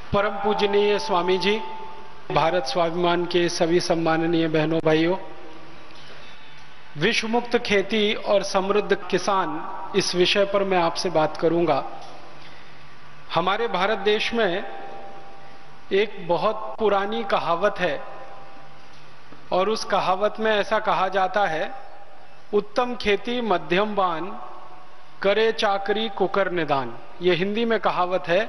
परम पूजनीय स्वामी जी, भारत स्वाभिमान के सभी सम्माननीय बहनों भाइयों, विश्व मुक्त खेती और समृद्ध किसान, इस विषय पर मैं आपसे बात करूंगा। हमारे भारत देश में एक बहुत पुरानी कहावत है और उस कहावत में ऐसा कहा जाता है, उत्तम खेती मध्यम बान, करे चाकरी कुकर निदान। ये हिंदी में कहावत है।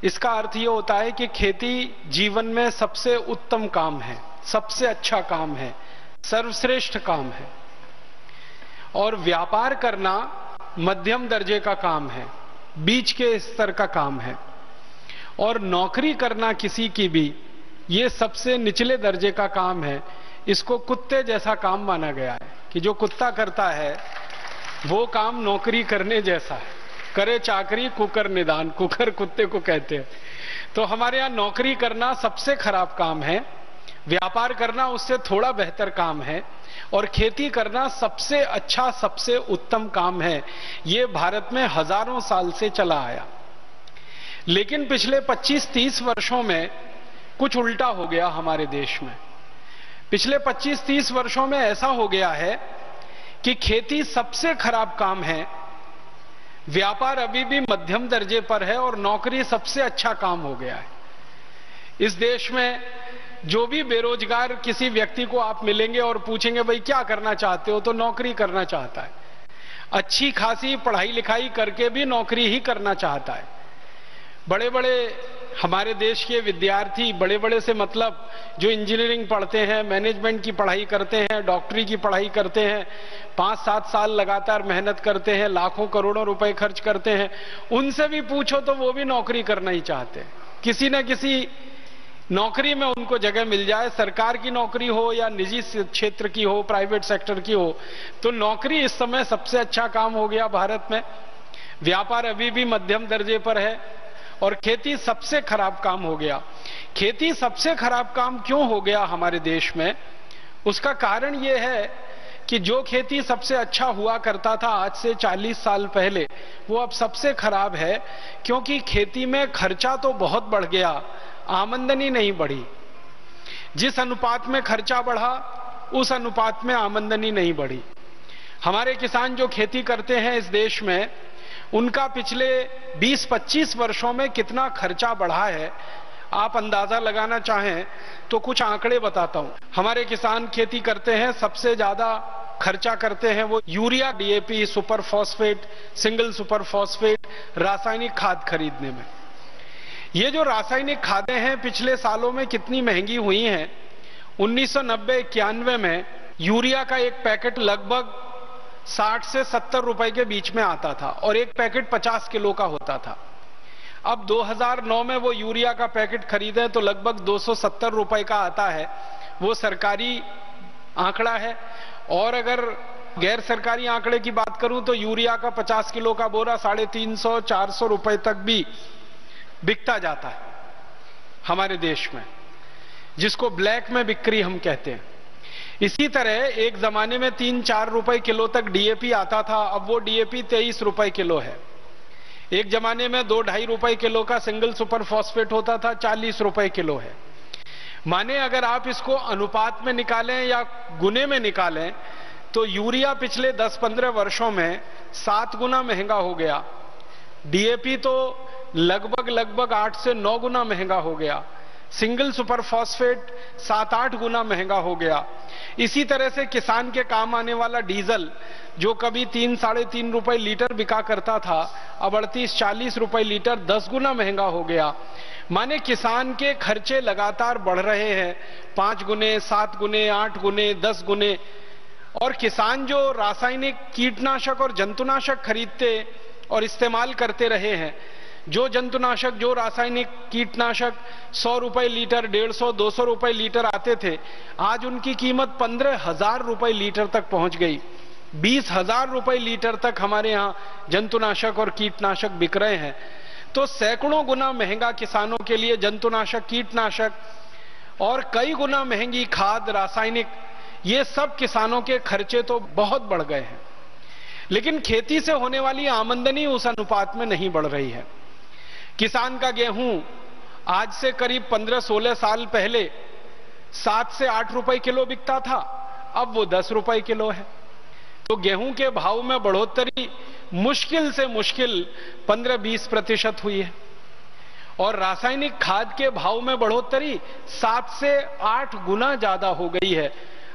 इसका अर्थ ये होता है कि खेती जीवन में सबसे उत्तम काम है, सबसे अच्छा काम है, सर्वश्रेष्ठ काम है। और व्यापार करना मध्यम दर्जे का काम है, बीच के स्तर का काम है। और नौकरी करना किसी की भी, ये सबसे निचले दर्जे का काम है। इसको कुत्ते जैसा काम माना गया है कि जो कुत्ता करता है वो काम नौकरी करने जैसा है। करे चाकरी कुकर निदान, कुकर कुत्ते को कहते हैं। तो हमारे यहां नौकरी करना सबसे खराब काम है, व्यापार करना उससे थोड़ा बेहतर काम है, और खेती करना सबसे अच्छा, सबसे उत्तम काम है। ये भारत में हजारों साल से चला आया। लेकिन पिछले 25-30 वर्षों में कुछ उल्टा हो गया हमारे देश में। पिछले 25-30 वर्षों में ऐसा हो गया है कि खेती सबसे खराब काम है, व्यापार अभी भी मध्यम दर्जे पर है, और नौकरी सबसे अच्छा काम हो गया है। इस देश में जो भी बेरोजगार किसी व्यक्ति को आप मिलेंगे और पूछेंगे भाई क्या करना चाहते हो, तो नौकरी करना चाहता है। अच्छी खासी पढ़ाई लिखाई करके भी नौकरी ही करना चाहता है। बड़े बड़े हमारे देश के विद्यार्थी, बड़े बड़े से मतलब जो इंजीनियरिंग पढ़ते हैं, मैनेजमेंट की पढ़ाई करते हैं, डॉक्टरी की पढ़ाई करते हैं, 5-7 साल लगातार मेहनत करते हैं, लाखों करोड़ों रुपए खर्च करते हैं, उनसे भी पूछो तो वो भी नौकरी करना ही चाहते हैं। किसी न किसी नौकरी में उनको जगह मिल जाए, सरकार की नौकरी हो या निजी क्षेत्र की हो, प्राइवेट सेक्टर की हो, तो नौकरी इस समय सबसे अच्छा काम हो गया भारत में। व्यापार अभी भी मध्यम दर्जे पर है, और खेती सबसे खराब काम हो गया। खेती सबसे खराब काम क्यों हो गया हमारे देश में? उसका कारण यह है कि जो खेती सबसे अच्छा हुआ करता था आज से 40 साल पहले, वो अब सबसे खराब है, क्योंकि खेती में खर्चा तो बहुत बढ़ गया, आमदनी नहीं बढ़ी। जिस अनुपात में खर्चा बढ़ा, उस अनुपात में आमदनी नहीं बढ़ी। हमारे किसान जो खेती करते हैं इस देश में, उनका पिछले 20-25 वर्षों में कितना खर्चा बढ़ा है, आप अंदाजा लगाना चाहें तो कुछ आंकड़े बताता हूं। हमारे किसान खेती करते हैं, सबसे ज्यादा खर्चा करते हैं वो urea, DAP, super phosphate, single super phosphate, रासायनिक खाद खरीदने में। ये जो रासायनिक खादें हैं पिछले सालों में कितनी महंगी हुई हैं। 1990-91 में यूरिया का एक पैकेट लगभग 60 से 70 रुपए के बीच में आता था, और एक पैकेट 50 किलो का होता था। अब 2009 में वो यूरिया का पैकेट खरीदें तो लगभग 270 रुपए का आता है। वो सरकारी आंकड़ा है। और अगर गैर सरकारी आंकड़े की बात करूं तो यूरिया का 50 किलो का बोरा 350-400 रुपए तक भी बिकता जाता है हमारे देश में, जिसको ब्लैक में बिक्री हम कहते हैं। इसी तरह एक जमाने में 3-4 रुपए किलो तक डीएपी आता था, अब वो डीएपी 23 रुपए किलो है। एक जमाने में 2-2.5 रुपए किलो का सिंगल सुपर फॉस्फेट होता था, 40 रुपए किलो है। माने अगर आप इसको अनुपात में निकालें या गुने में निकालें तो यूरिया पिछले 10-15 वर्षों में 7 गुना महंगा हो गया, डीएपी तो लगभग 8 से 9 गुना महंगा हो गया, सिंगल सुपर फॉस्फेट 7-8 गुना महंगा हो गया। इसी तरह से किसान के काम आने वाला डीजल, जो कभी 3-3.5 रुपए लीटर बिका करता था, अब 38-40 रुपए लीटर, 10 गुना महंगा हो गया। माने किसान के खर्चे लगातार बढ़ रहे हैं, 5 गुने, 7 गुने, 8 गुने, 10 गुने। और किसान जो रासायनिक कीटनाशक और जंतुनाशक खरीदते और इस्तेमाल करते रहे हैं, जो जंतुनाशक, जो रासायनिक कीटनाशक 100 रुपए लीटर, 150-200 रुपए लीटर आते थे, आज उनकी कीमत 15,000 रुपए लीटर तक पहुंच गई। 20,000 रुपए लीटर तक हमारे यहां जंतुनाशक और कीटनाशक बिक रहे हैं। तो सैकड़ों गुना महंगा किसानों के लिए जंतुनाशक, कीटनाशक, और कई गुना महंगी खाद, रासायनिक, ये सब किसानों के खर्चे तो बहुत बढ़ गए हैं। लेकिन खेती से होने वाली आमदनी उस अनुपात में नहीं बढ़ रही है। किसान का गेहूं आज से करीब 15-16 साल पहले 7 से 8 रुपए किलो बिकता था, अब वो 10 रुपए किलो है। तो गेहूं के भाव में बढ़ोतरी मुश्किल से मुश्किल 15-20% हुई है और रासायनिक खाद के भाव में बढ़ोतरी 7 से 8 गुना ज्यादा हो गई है।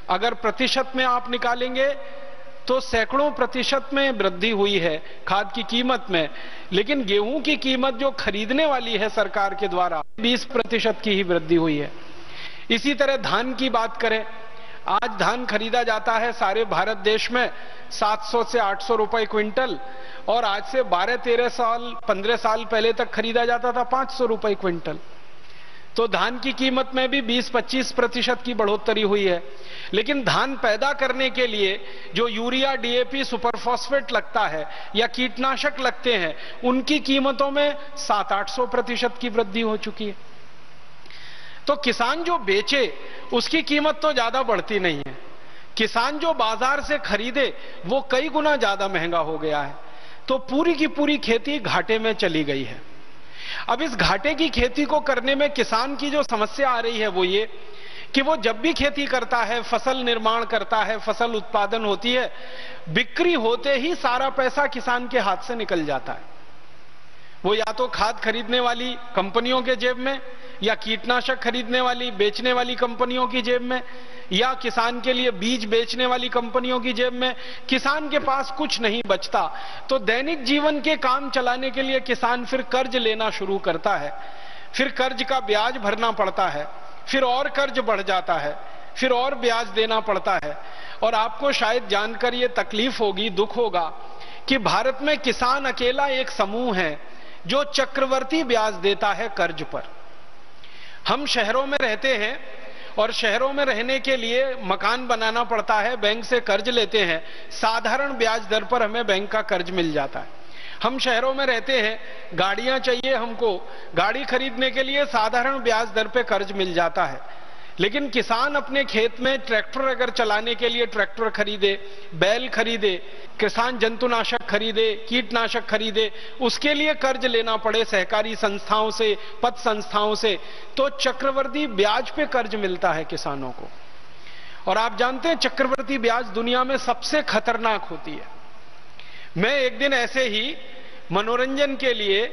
अगर प्रतिशत में आप निकालेंगे तो सैकड़ों प्रतिशत में वृद्धि हुई है खाद की कीमत में, लेकिन गेहूं की कीमत जो खरीदने वाली है सरकार के द्वारा 20% की ही वृद्धि हुई है। इसी तरह धान की बात करें, आज धान खरीदा जाता है सारे भारत देश में 700 से 800 रुपए क्विंटल और आज से 12-13 साल 15 साल पहले तक खरीदा जाता था 500 रुपए क्विंटल। तो धान की कीमत में भी 20-25% की बढ़ोतरी हुई है। लेकिन धान पैदा करने के लिए जो यूरिया, डीएपी, सुपरफॉस्फेट लगता है या कीटनाशक लगते हैं, उनकी कीमतों में 700-800% की वृद्धि हो चुकी है। तो किसान जो बेचे उसकी कीमत तो ज्यादा बढ़ती नहीं है, किसान जो बाजार से खरीदे वो कई गुना ज्यादा महंगा हो गया है। तो पूरी की पूरी खेती घाटे में चली गई है। अब इस घाटे की खेती को करने में किसान की जो समस्या आ रही है वो ये कि वो जब भी खेती करता है, फसल निर्माण करता है, फसल उत्पादन होती है, बिक्री होते ही सारा पैसा किसान के हाथ से निकल जाता है। वो या तो खाद खरीदने वाली कंपनियों के जेब में, या कीटनाशक खरीदने वाली बेचने वाली कंपनियों की जेब में, या किसान के लिए बीज बेचने वाली कंपनियों की जेब में। किसान के पास कुछ नहीं बचता। तो दैनिक जीवन के काम चलाने के लिए किसान फिर कर्ज लेना शुरू करता है, फिर कर्ज का ब्याज भरना पड़ता है, फिर और कर्ज बढ़ जाता है, फिर और ब्याज देना पड़ता है। और आपको शायद जानकर यह तकलीफ होगी, दुख होगा कि भारत में किसान अकेला एक समूह है जो चक्रवर्ती ब्याज देता है कर्ज पर। हम शहरों में रहते हैं और शहरों में रहने के लिए मकान बनाना पड़ता है, बैंक से कर्ज लेते हैं, साधारण ब्याज दर पर हमें बैंक का कर्ज मिल जाता है। हम शहरों में रहते हैं, गाड़ियां चाहिए हमको, गाड़ी खरीदने के लिए साधारण ब्याज दर पे कर्ज मिल जाता है। लेकिन किसान अपने खेत में ट्रैक्टर अगर चलाने के लिए ट्रैक्टर खरीदे, बैल खरीदे, किसान जंतुनाशक खरीदे, कीटनाशक खरीदे, उसके लिए कर्ज लेना पड़े सहकारी संस्थाओं से, पत संस्थाओं से, तो चक्रवर्ती ब्याज पे कर्ज मिलता है किसानों को। और आप जानते हैं चक्रवर्ती ब्याज दुनिया में सबसे खतरनाक होती है। मैं एक दिन ऐसे ही मनोरंजन के लिए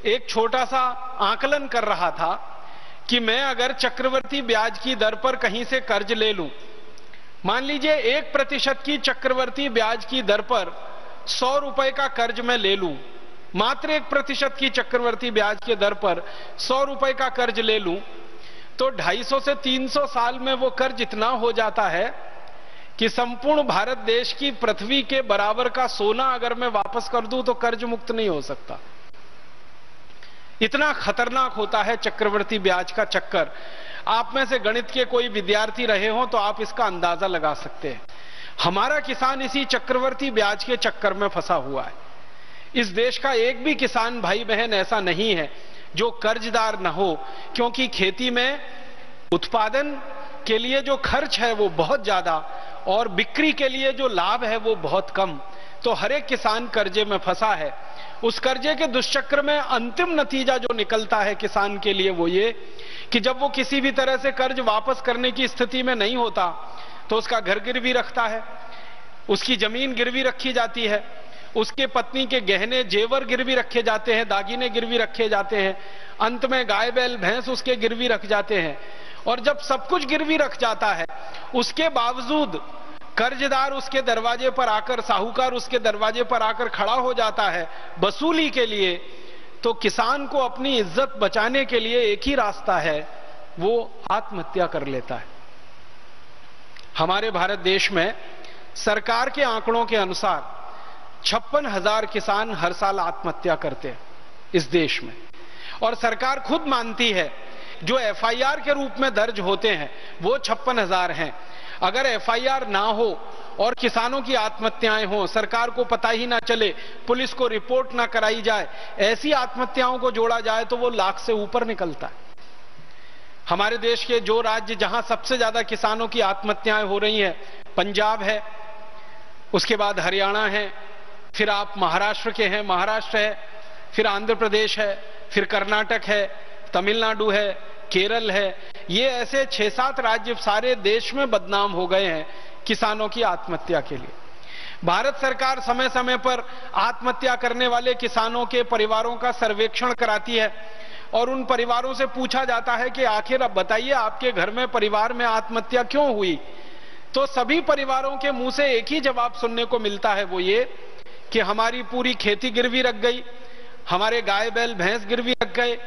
एक छोटा सा आकलन कर रहा था कि मैं अगर चक्रवर्ती ब्याज की दर पर कहीं से कर्ज ले लूं, मान लीजिए 1% की चक्रवर्ती ब्याज की दर पर 100 रुपए का कर्ज मैं ले लूं, मात्र 1% की चक्रवर्ती ब्याज की दर पर 100 रुपए का कर्ज ले लूं, तो 250 से 300 साल में वो कर्ज इतना हो जाता है कि संपूर्ण भारत देश की पृथ्वी के बराबर का सोना अगर मैं वापस कर दूं तो कर्ज मुक्त नहीं हो सकता। इतना खतरनाक होता है चक्रवर्ती ब्याज का चक्कर। आप में से गणित के कोई विद्यार्थी रहे हो तो आप इसका अंदाजा लगा सकते हैं। हमारा किसान इसी चक्रवर्ती ब्याज के चक्कर में फंसा हुआ है। इस देश का एक भी किसान भाई बहन ऐसा नहीं है जो कर्जदार न हो, क्योंकि खेती में उत्पादन के लिए जो खर्च है वो बहुत ज्यादा और बिक्री के लिए जो लाभ है वो बहुत कम। तो हर एक किसान कर्जे में फंसा है। उस कर्जे के दुष्चक्र में अंतिम नतीजा जो निकलता है किसान के लिए वो ये कि जब वो किसी भी तरह से कर्ज वापस करने की स्थिति में नहीं होता तो उसका घर गिरवी रखता है, उसकी जमीन गिरवी रखी जाती है, उसके पत्नी के गहने जेवर गिरवी रखे जाते हैं, दागिने गिरवी रखे जाते हैं, अंत में गाय बैल भैंस उसके गिरवी रख जाते हैं। और जब सब कुछ गिरवी रख जाता है उसके बावजूद कर्जदार उसके दरवाजे पर आकर, साहूकार उसके दरवाजे पर आकर खड़ा हो जाता है वसूली के लिए, तो किसान को अपनी इज्जत बचाने के लिए एक ही रास्ता है, वो आत्महत्या कर लेता है। हमारे भारत देश में सरकार के आंकड़ों के अनुसार 56,000 किसान हर साल आत्महत्या करते हैं इस देश में। और सरकार खुद मानती है जो एफआईआर के रूप में दर्ज होते हैं वो 56,000 हैं। अगर एफआईआर ना हो और किसानों की आत्महत्याएं हो, सरकार को पता ही ना चले, पुलिस को रिपोर्ट ना कराई जाए, ऐसी आत्महत्याओं को जोड़ा जाए तो वो लाख से ऊपर निकलता है। हमारे देश के जो राज्य जहां सबसे ज्यादा किसानों की आत्महत्याएं हो रही हैं, पंजाब है, उसके बाद हरियाणा है, फिर आप महाराष्ट्र के हैं, महाराष्ट्र है, फिर आंध्र प्रदेश है, फिर कर्नाटक है, तमिलनाडु है, केरल है, ये ऐसे 6-7 राज्य सारे देश में बदनाम हो गए हैं किसानों की आत्महत्या के लिए। भारत सरकार समय समय पर आत्महत्या करने वाले किसानों के परिवारों का सर्वेक्षण कराती है और उन परिवारों से पूछा जाता है कि आखिर अब बताइए आपके घर में, परिवार में आत्महत्या क्यों हुई। तो सभी परिवारों के मुंह से एक ही जवाब सुनने को मिलता है, वो ये कि हमारी पूरी खेती गिरवी रख गई, हमारे गाय बैल भैंस गिरवी रख गए,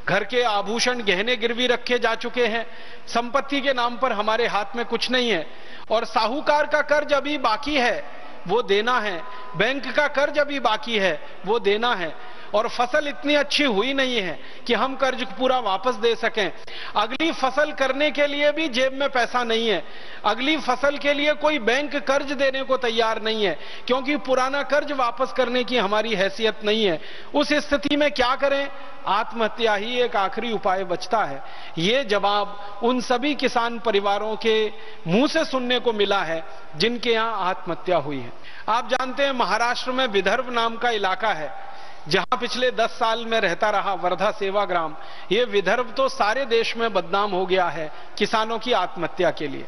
घर के आभूषण गहने गिरवी रखे जा चुके हैं, संपत्ति के नाम पर हमारे हाथ में कुछ नहीं है, और साहूकार का कर्ज अभी बाकी है वो देना है, बैंक का कर्ज अभी बाकी है वो देना है, और फसल इतनी अच्छी हुई नहीं है कि हम कर्ज पूरा वापस दे सकें। अगली फसल करने के लिए भी जेब में पैसा नहीं है, अगली फसल के लिए कोई बैंक कर्ज देने को तैयार नहीं है, क्योंकि पुराना कर्ज वापस करने की हमारी हैसियत नहीं है। उस स्थिति में क्या करें? आत्महत्या ही एक आखिरी उपाय बचता है। ये जवाब उन सभी किसान परिवारों के मुंह से सुनने को मिला है जिनके यहां आत्महत्या हुई है। आप जानते हैं महाराष्ट्र में विदर्भ नाम का इलाका है जहां पिछले 10 साल में रहता रहा वर्धा सेवाग्राम। ये विदर्भ तो सारे देश में बदनाम हो गया है किसानों की आत्महत्या के लिए।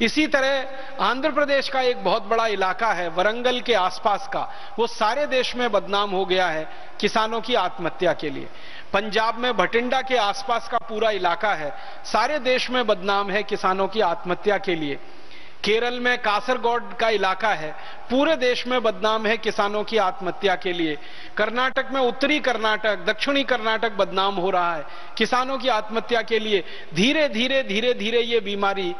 इसी तरह आंध्र प्रदेश का एक बहुत बड़ा इलाका है वरंगल के आसपास का, वो सारे देश में बदनाम हो गया है किसानों की आत्महत्या के लिए। पंजाब में भटिंडा के आसपास का पूरा इलाका है, सारे देश में बदनाम है किसानों की आत्महत्या के लिए। केरल में कासरगोड का इलाका है, पूरे देश में बदनाम है किसानों की आत्महत्या के लिए। कर्नाटक में उत्तरी कर्नाटक, दक्षिणी कर्नाटक बदनाम हो रहा है किसानों की आत्महत्या के लिए। धीरे धीरे ये बीमारी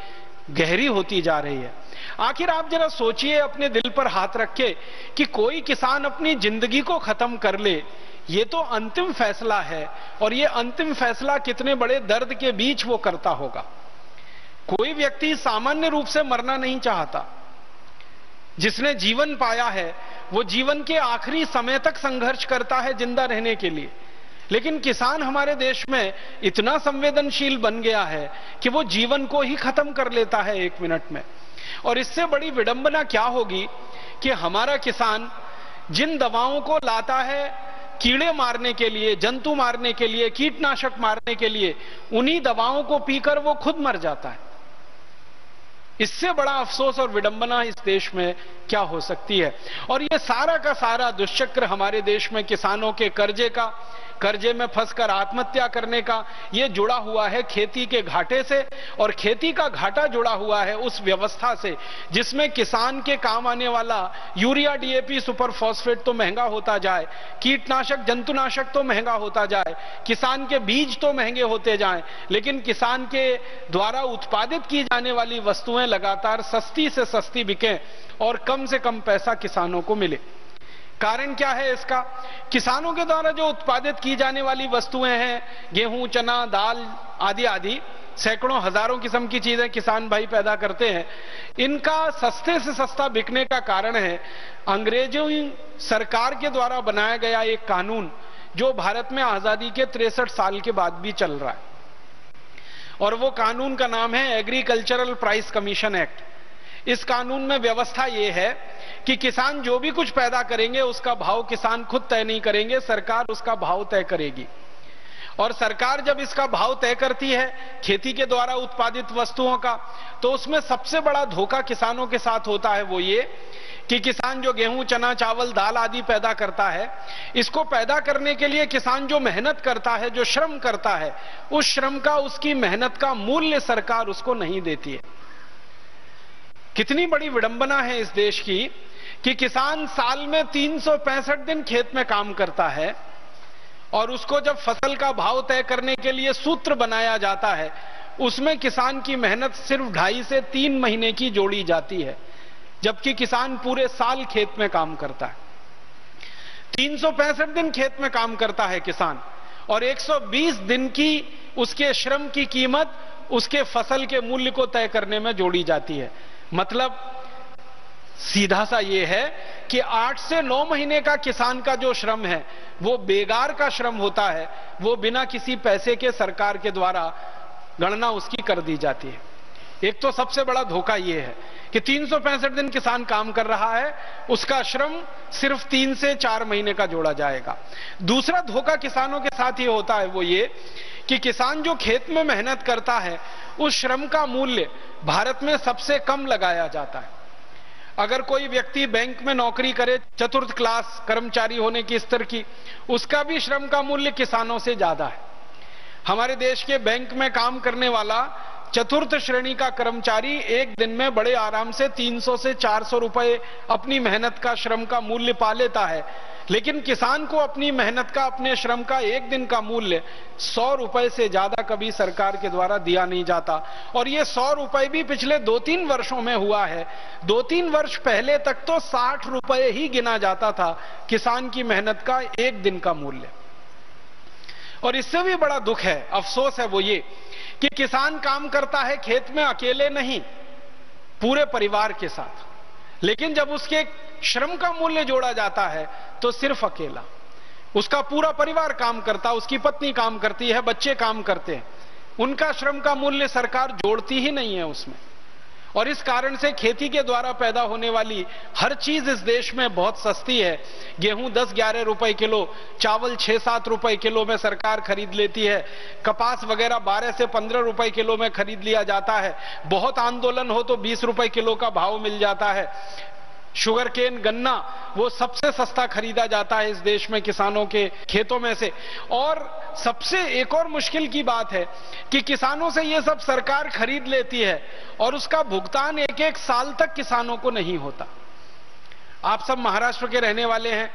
गहरी होती जा रही है। आखिर आप जरा सोचिए अपने दिल पर हाथ रख के कि कोई किसान अपनी जिंदगी को खत्म कर ले, ये तो अंतिम फैसला है, और ये अंतिम फैसला कितने बड़े दर्द के बीच वो करता होगा। कोई व्यक्ति सामान्य रूप से मरना नहीं चाहता। जिसने जीवन पाया है वो जीवन के आखिरी समय तक संघर्ष करता है जिंदा रहने के लिए, लेकिन किसान हमारे देश में इतना संवेदनशील बन गया है कि वो जीवन को ही खत्म कर लेता है 1 मिनट में। और इससे बड़ी विडंबना क्या होगी कि हमारा किसान जिन दवाओं को लाता है कीड़े मारने के लिए, जंतु मारने के लिए, कीटनाशक मारने के लिए, उन्हीं दवाओं को पीकर वो खुद मर जाता है। इससे बड़ा अफसोस और विडंबना इस देश में क्या हो सकती है। और ये सारा का सारा दुष्चक्र हमारे देश में किसानों के कर्जे में फंसकर आत्महत्या करने का, ये जुड़ा हुआ है खेती के घाटे से, और खेती का घाटा जुड़ा हुआ है उस व्यवस्था से जिसमें किसान के काम आने वाला यूरिया, डीएपी, सुपर फॉस्फेट तो महंगा होता जाए, कीटनाशक, जंतुनाशक तो महंगा होता जाए, किसान के बीज तो महंगे होते जाएं, लेकिन किसान के द्वारा उत्पादित की जाने वाली वस्तुएं लगातार सस्ती से सस्ती बिकें और कम से कम पैसा किसानों को मिले। कारण क्या है इसका? किसानों के द्वारा जो उत्पादित की जाने वाली वस्तुएं हैं, गेहूं, चना, दाल आदि आदि सैकड़ों हजारों किस्म की चीजें किसान भाई पैदा करते हैं, इनका सस्ते से सस्ता बिकने का कारण है अंग्रेजों सरकार के द्वारा बनाया गया एक कानून जो भारत में आजादी के 63 साल के बाद भी चल रहा है, और वो कानून का नाम है एग्रीकल्चरल प्राइस कमीशन एक्ट। इस कानून में व्यवस्था यह है कि किसान जो भी कुछ पैदा करेंगे उसका भाव किसान खुद तय नहीं करेंगे, सरकार उसका भाव तय करेगी। और सरकार जब इसका भाव तय करती है खेती के द्वारा उत्पादित वस्तुओं का, तो उसमें सबसे बड़ा धोखा किसानों के साथ होता है वो ये कि किसान जो गेहूं, चना, चावल, दाल आदि पैदा करता है, इसको पैदा करने के लिए किसान जो मेहनत करता है, जो श्रम करता है, उस श्रम का, उसकी मेहनत का मूल्य सरकार उसको नहीं देती है। कितनी बड़ी विडंबना है इस देश की कि किसान साल में 365 दिन खेत में काम करता है, और उसको जब फसल का भाव तय करने के लिए सूत्र बनाया जाता है, उसमें किसान की मेहनत सिर्फ 2.5 से 3 महीने की जोड़ी जाती है, जबकि किसान पूरे साल खेत में काम करता है। 365 दिन खेत में काम करता है किसान, और 120 दिन की उसके श्रम की कीमत उसके फसल के मूल्य को तय करने में जोड़ी जाती है। मतलब सीधा सा ये है कि 8 से 9 महीने का किसान का जो श्रम है वो बेकार का श्रम होता है, वो बिना किसी पैसे के सरकार के द्वारा गणना उसकी कर दी जाती है। एक तो सबसे बड़ा धोखा ये है कि 365 दिन किसान काम कर रहा है, उसका श्रम सिर्फ 3 से 4 महीने का जोड़ा जाएगा। दूसरा धोखा किसानों के साथ ये होता है वो ये कि किसान जो खेत में मेहनत करता है उस श्रम का मूल्य भारत में सबसे कम लगाया जाता है। अगर कोई व्यक्ति बैंक में नौकरी करे, चतुर्थ क्लास कर्मचारी होने की स्तर की, उसका भी श्रम का मूल्य किसानों से ज्यादा है। हमारे देश के बैंक में काम करने वाला चतुर्थ श्रेणी का कर्मचारी एक दिन में बड़े आराम से 300 से 400 रुपए अपनी मेहनत का, श्रम का मूल्य पा लेता है, लेकिन किसान को अपनी मेहनत का, अपने श्रम का एक दिन का मूल्य 100 रुपए से ज्यादा कभी सरकार के द्वारा दिया नहीं जाता। और ये 100 रुपए भी पिछले 2-3 वर्षों में हुआ है। 2-3 वर्ष पहले तक तो 60 रुपए ही गिना जाता था किसान की मेहनत का एक दिन का मूल्य। और इससे भी बड़ा दुख है, अफसोस है, वो ये कि किसान काम करता है खेत में अकेले नहीं, पूरे परिवार के साथ, लेकिन जब उसके श्रम का मूल्य जोड़ा जाता है तो सिर्फ अकेला। उसका पूरा परिवार काम करता, उसकी पत्नी काम करती है, बच्चे काम करते हैं, उनका श्रम का मूल्य सरकार जोड़ती ही नहीं है उसमें। और इस कारण से खेती के द्वारा पैदा होने वाली हर चीज इस देश में बहुत सस्ती है। गेहूं 10-11 रुपए किलो, चावल 6-7 रुपए किलो में सरकार खरीद लेती है, कपास वगैरह 12 से 15 रुपए किलो में खरीद लिया जाता है, बहुत आंदोलन हो तो 20 रुपए किलो का भाव मिल जाता है। शुगर केन, गन्ना, वो सबसे सस्ता खरीदा जाता है इस देश में किसानों के खेतों में से। और सबसे एक और मुश्किल की बात है कि किसानों से ये सब सरकार खरीद लेती है और उसका भुगतान 1-1 साल तक किसानों को नहीं होता। आप सब महाराष्ट्र के रहने वाले हैं,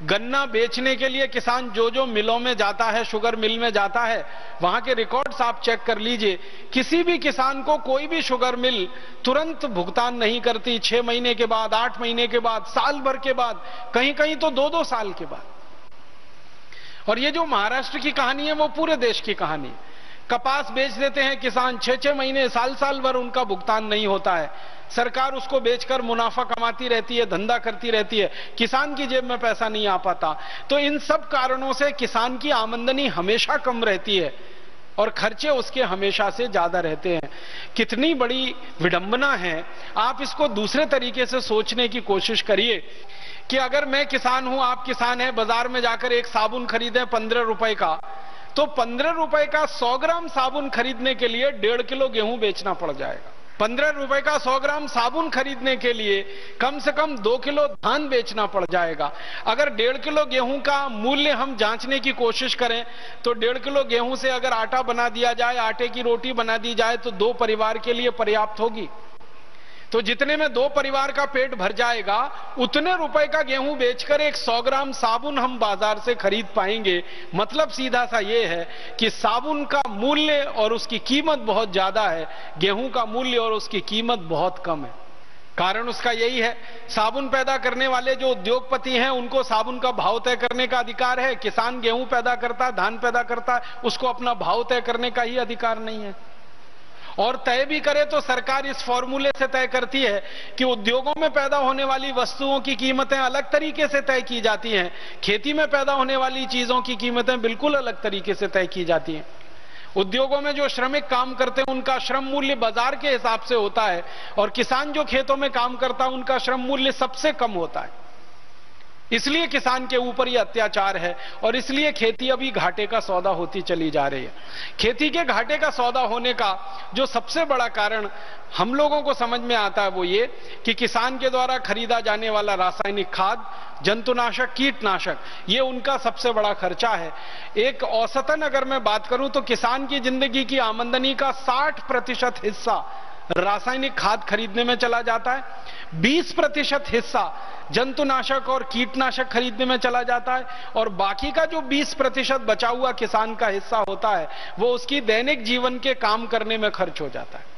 गन्ना बेचने के लिए किसान जो जो मिलों में जाता है, शुगर मिल में जाता है, वहां के रिकॉर्ड्स आप चेक कर लीजिए, किसी भी किसान को कोई भी शुगर मिल तुरंत भुगतान नहीं करती। 6 महीने के बाद, 8 महीने के बाद, साल भर के बाद, कहीं कहीं तो 2-2 साल के बाद। और ये जो महाराष्ट्र की कहानी है वो पूरे देश की कहानी है। कपास बेच देते हैं किसान, 6-6 महीने, साल भर उनका भुगतान नहीं होता है। सरकार उसको बेचकर मुनाफा कमाती रहती है, धंधा करती रहती है, किसान की जेब में पैसा नहीं आ पाता। तो इन सब कारणों से किसान की आमदनी हमेशा कम रहती है और खर्चे उसके हमेशा से ज्यादा रहते हैं। कितनी बड़ी विडंबना है। आप इसको दूसरे तरीके से सोचने की कोशिश करिए कि अगर मैं किसान हूं, आप किसान हैं, बाजार में जाकर एक साबुन खरीदें 15 रुपए का, तो 15 रुपए का 100 ग्राम साबुन खरीदने के लिए 1.5 किलो गेहूं बेचना पड़ जाएगा। 15 रुपए का 100 ग्राम साबुन खरीदने के लिए कम से कम 2 किलो धान बेचना पड़ जाएगा। अगर 1.5 किलो गेहूं का मूल्य हम जांचने की कोशिश करें तो 1.5 किलो गेहूं से अगर आटा बना दिया जाए, आटे की रोटी बना दी जाए, तो 2 परिवार के लिए पर्याप्त होगी। तो जितने में 2 परिवार का पेट भर जाएगा, उतने रुपए का गेहूं बेचकर एक 100 ग्राम साबुन हम बाजार से खरीद पाएंगे। मतलब सीधा सा ये है कि साबुन का मूल्य और उसकी कीमत बहुत ज्यादा है, गेहूं का मूल्य और उसकी कीमत बहुत कम है। कारण उसका यही है, साबुन पैदा करने वाले जो उद्योगपति हैं उनको साबुन का भाव तय करने का अधिकार है। किसान गेहूं पैदा करता, धान पैदा करता, उसको अपना भाव तय करने का ही अधिकार नहीं है। और तय भी करे तो सरकार इस फॉर्मूले से तय करती है कि उद्योगों में पैदा होने वाली वस्तुओं की कीमतें अलग तरीके से तय की जाती हैं, खेती में पैदा होने वाली चीजों की कीमतें बिल्कुल अलग तरीके से तय की जाती हैं। उद्योगों में जो श्रमिक काम करते हैं उनका श्रम मूल्य बाजार के हिसाब से होता है, और किसान जो खेतों में काम करता है उनका श्रम मूल्य सबसे कम होता है। इसलिए किसान के ऊपर यह अत्याचार है और इसलिए खेती अभी घाटे का सौदा होती चली जा रही है। खेती के घाटे का सौदा होने का जो सबसे बड़ा कारण हम लोगों को समझ में आता है वो ये कि किसान के द्वारा खरीदा जाने वाला रासायनिक खाद, जंतुनाशक, कीटनाशक, ये उनका सबसे बड़ा खर्चा है। एक औसतन अगर मैं बात करूं तो किसान की जिंदगी की आमदनी का 60% हिस्सा रासायनिक खाद खरीदने में चला जाता है, 20% हिस्सा जंतुनाशक और कीटनाशक खरीदने में चला जाता है, और बाकी का जो 20% बचा हुआ किसान का हिस्सा होता है वो उसकी दैनिक जीवन के काम करने में खर्च हो जाता है।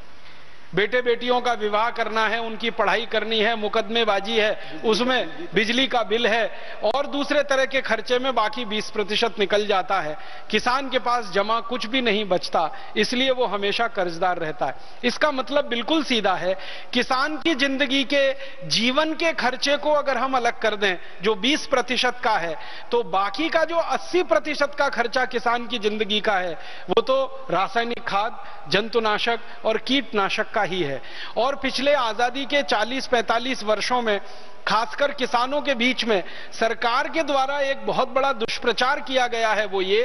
बेटे बेटियों का विवाह करना है, उनकी पढ़ाई करनी है, मुकदमेबाजी है, उसमें बिजली का बिल है और दूसरे तरह के खर्चे में बाकी 20% निकल जाता है। किसान के पास जमा कुछ भी नहीं बचता, इसलिए वो हमेशा कर्जदार रहता है। इसका मतलब बिल्कुल सीधा है, किसान की जिंदगी के जीवन के खर्चे को अगर हम अलग कर दें जो 20% का है, तो बाकी का जो 80% का खर्चा किसान की जिंदगी का है वो तो रासायनिक खाद, जंतुनाशक और कीटनाशक का ही है। और पिछले आजादी के 40-45 वर्षों में खासकर किसानों के बीच में सरकार के द्वारा एक बहुत बड़ा दुष्प्रचार किया गया है, वो ये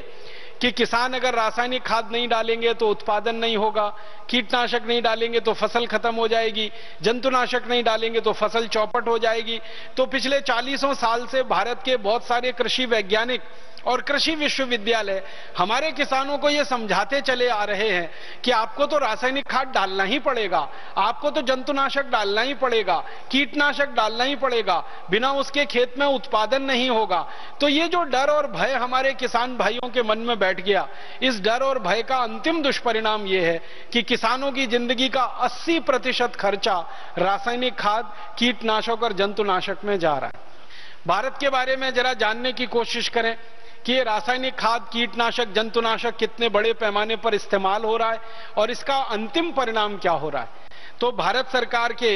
कि किसान अगर रासायनिक खाद नहीं डालेंगे तो उत्पादन नहीं होगा, कीटनाशक नहीं डालेंगे तो फसल खत्म हो जाएगी, जंतुनाशक नहीं डालेंगे तो फसल चौपट हो जाएगी। तो पिछले 40 साल से भारत के बहुत सारे कृषि वैज्ञानिक और कृषि विश्वविद्यालय हमारे किसानों को यह समझाते चले आ रहे हैं कि आपको तो रासायनिक खाद डालना ही पड़ेगा, आपको तो जंतुनाशक डालना ही पड़ेगा, कीटनाशक डालना ही पड़ेगा, बिना उसके खेत में उत्पादन नहीं होगा। तो ये जो डर और भय हमारे किसान भाइयों के मन में बैठ गया, इस डर और भय का अंतिम दुष्परिणाम यह है कि किसानों की जिंदगी का 80% खर्चा रासायनिक खाद, कीटनाशक और जंतुनाशक में जा रहा है। भारत के बारे में जरा जानने की कोशिश करें कि ये रासायनिक खाद, कीटनाशक, जंतुनाशक कितने बड़े पैमाने पर इस्तेमाल हो रहा है और इसका अंतिम परिणाम क्या हो रहा है। तो भारत सरकार के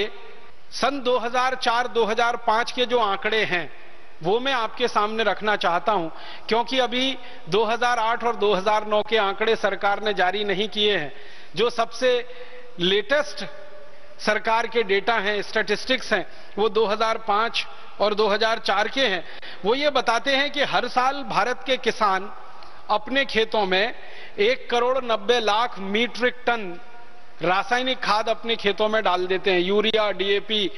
सन 2004-2005 के जो आंकड़े हैं वो मैं आपके सामने रखना चाहता हूं, क्योंकि अभी 2008 और 2009 के आंकड़े सरकार ने जारी नहीं किए हैं। जो सबसे लेटेस्ट सरकार के डेटा हैं, स्टैटिस्टिक्स हैं, वो 2005 और 2004 के हैं। वो ये बताते हैं कि हर साल भारत के किसान अपने खेतों में 1,90,00,000 मीट्रिक टन रासायनिक खाद अपने खेतों में डाल देते हैं। Urea, DAP,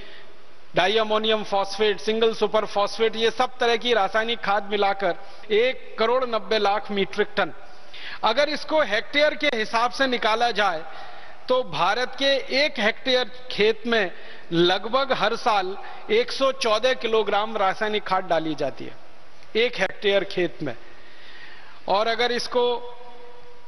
di ammonium phosphate, single super phosphate, ये सब तरह की रासायनिक खाद मिलाकर 1,90,00,000 मीट्रिक टन। अगर इसको हेक्टेयर के हिसाब से निकाला जाए तो भारत के 1 हेक्टेयर खेत में लगभग हर साल 114 किलोग्राम रासायनिक खाद डाली जाती है 1 हेक्टेयर खेत में। और अगर इसको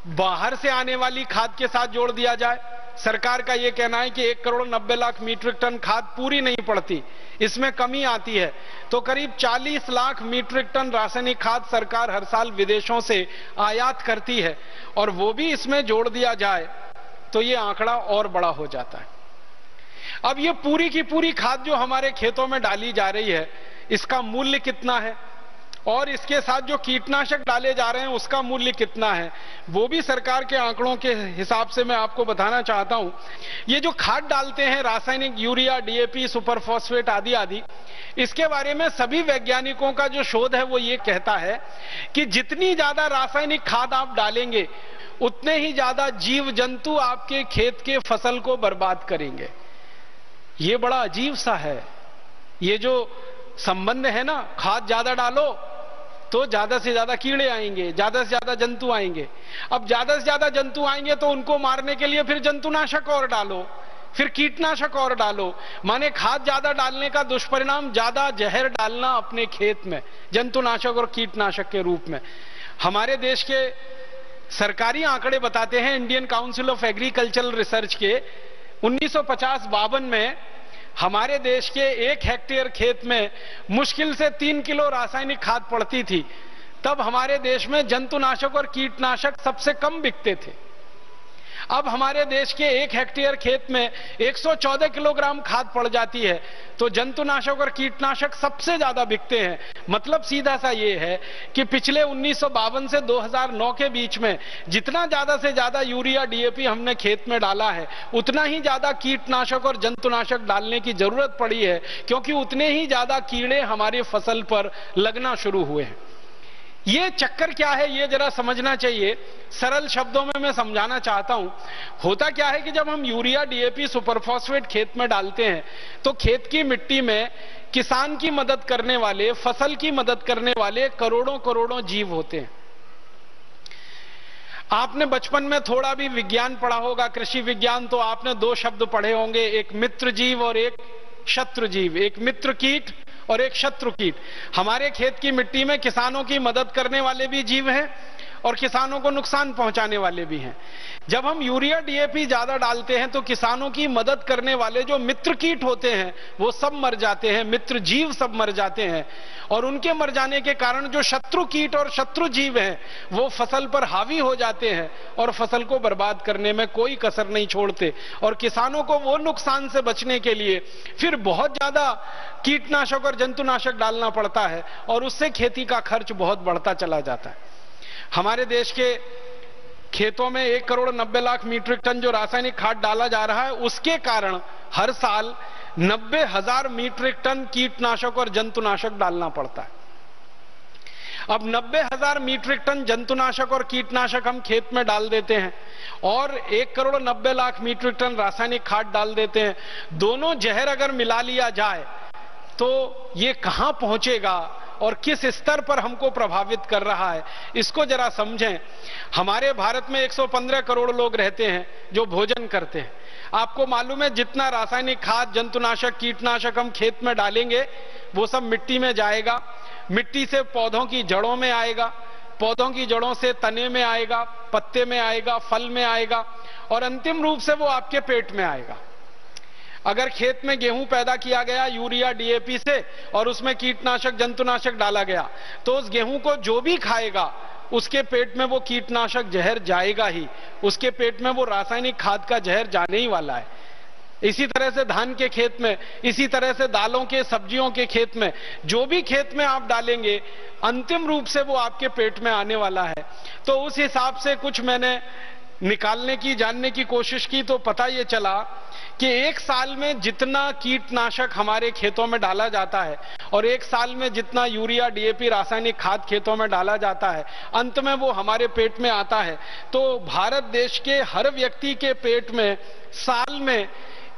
बाहर से आने वाली खाद के साथ जोड़ दिया जाए, सरकार का यह कहना है कि 1,90,00,000 मीट्रिक टन खाद पूरी नहीं पड़ती, इसमें कमी आती है, तो करीब 40 लाख मीट्रिक टन रासायनिक खाद सरकार हर साल विदेशों से आयात करती है। और वो भी इसमें जोड़ दिया जाए तो ये आंकड़ा और बड़ा हो जाता है। अब ये पूरी की पूरी खाद जो हमारे खेतों में डाली जा रही है, इसका मूल्य कितना है और इसके साथ जो कीटनाशक डाले जा रहे हैं उसका मूल्य कितना है, वो भी सरकार के आंकड़ों के हिसाब से मैं आपको बताना चाहता हूं। ये जो खाद डालते हैं रासायनिक, यूरिया, डीएपी, सुपर फॉस्फेट आदि आदि, इसके बारे में सभी वैज्ञानिकों का जो शोध है वो ये कहता है कि जितनी ज्यादा रासायनिक खाद आप डालेंगे उतने ही ज्यादा जीव जंतु आपके खेत के फसल को बर्बाद करेंगे। ये बड़ा अजीब सा है, ये जो संबंध है ना, खाद ज्यादा डालो तो ज्यादा से ज्यादा कीड़े आएंगे, ज्यादा से ज्यादा जंतु आएंगे। अब ज्यादा से ज्यादा जंतु आएंगे तो उनको मारने के लिए फिर जंतुनाशक और डालो, फिर कीटनाशक और डालो। माने खाद ज्यादा डालने का दुष्परिणाम ज्यादा जहर डालना अपने खेत में जंतुनाशक और कीटनाशक के रूप में। हमारे देश के सरकारी आंकड़े बताते हैं, Indian council of agricultural research के 1950-52 में हमारे देश के 1 हेक्टेयर खेत में मुश्किल से 3 किलो रासायनिक खाद पड़ती थी। तब हमारे देश में जंतुनाशक और कीटनाशक सबसे कम बिकते थे। अब हमारे देश के 1 हेक्टेयर खेत में 114 किलोग्राम खाद पड़ जाती है, तो जंतुनाशक और कीटनाशक सबसे ज्यादा बिकते हैं। मतलब सीधा सा ये है कि पिछले 1952 से 2009 के बीच में जितना ज्यादा से ज्यादा यूरिया, डीएपी हमने खेत में डाला है, उतना ही ज्यादा कीटनाशक और जंतुनाशक डालने की जरूरत पड़ी है, क्योंकि उतने ही ज्यादा कीड़े हमारी फसल पर लगना शुरू हुए हैं। ये चक्कर क्या है, ये जरा समझना चाहिए। सरल शब्दों में मैं समझाना चाहता हूं। होता क्या है कि जब हम यूरिया, डीएपी, सुपरफॉस्फेट खेत में डालते हैं तो खेत की मिट्टी में किसान की मदद करने वाले, फसल की मदद करने वाले करोड़ों करोड़ों जीव होते हैं। आपने बचपन में थोड़ा भी विज्ञान पढ़ा होगा, कृषि विज्ञान, तो आपने 2 शब्द पढ़े होंगे, एक मित्र जीव और एक शत्रु जीव। एक मित्र कीट और एक शत्रु कीट। हमारे खेत की मिट्टी में किसानों की मदद करने वाले भी जीव हैं और किसानों को नुकसान पहुंचाने वाले भी हैं। जब हम यूरिया, डीएपी ज्यादा डालते हैं तो किसानों की मदद करने वाले जो मित्र कीट होते हैं वो सब मर जाते हैं, मित्र जीव सब मर जाते हैं। और उनके मर जाने के कारण जो शत्रु कीट और शत्रु जीव हैं वो फसल पर हावी हो जाते हैं और फसल को बर्बाद करने में कोई कसर नहीं छोड़ते। और किसानों को वो नुकसान से बचने के लिए फिर बहुत ज्यादा कीटनाशक और जंतुनाशक डालना पड़ता है और उससे खेती का खर्च बहुत बढ़ता चला जाता है। हमारे देश के खेतों में 1,90,00,000 मीट्रिक टन जो रासायनिक खाद डाला जा रहा है, उसके कारण हर साल 90,000 मीट्रिक टन कीटनाशक और जंतुनाशक डालना पड़ता है। अब 90,000 मीट्रिक टन जंतुनाशक और कीटनाशक हम खेत में डाल देते हैं और 1,90,00,000 मीट्रिक टन रासायनिक खाद डाल देते हैं। दोनों जहर अगर मिला लिया जाए तो ये कहां पहुंचेगा और किस स्तर पर हमको प्रभावित कर रहा है, इसको जरा समझें। हमारे भारत में 115 करोड़ लोग रहते हैं जो भोजन करते हैं। आपको मालूम है जितना रासायनिक खाद, जंतुनाशक, कीटनाशक हम खेत में डालेंगे वो सब मिट्टी में जाएगा, मिट्टी से पौधों की जड़ों में आएगा, पौधों की जड़ों से तने में आएगा, पत्ते में आएगा, फल में आएगा और अंतिम रूप से वो आपके पेट में आएगा। अगर खेत में गेहूं पैदा किया गया यूरिया डीएपी से और उसमें कीटनाशक जंतुनाशक डाला गया तो उस गेहूं को जो भी खाएगा उसके पेट में वो कीटनाशक जहर जाएगा ही, उसके पेट में वो रासायनिक खाद का जहर जाने ही वाला है। इसी तरह से धान के खेत में, इसी तरह से दालों के, सब्जियों के खेत में, जो भी खेत में आप डालेंगे अंतिम रूप से वो आपके पेट में आने वाला है। तो उस हिसाब से कुछ मैंने निकालने की, जानने की कोशिश की तो पता ये चला कि एक साल में जितना कीटनाशक हमारे खेतों में डाला जाता है और एक साल में जितना यूरिया डीएपी रासायनिक खाद खेतों में डाला जाता है अंत में वो हमारे पेट में आता है। तो भारत देश के हर व्यक्ति के पेट में साल में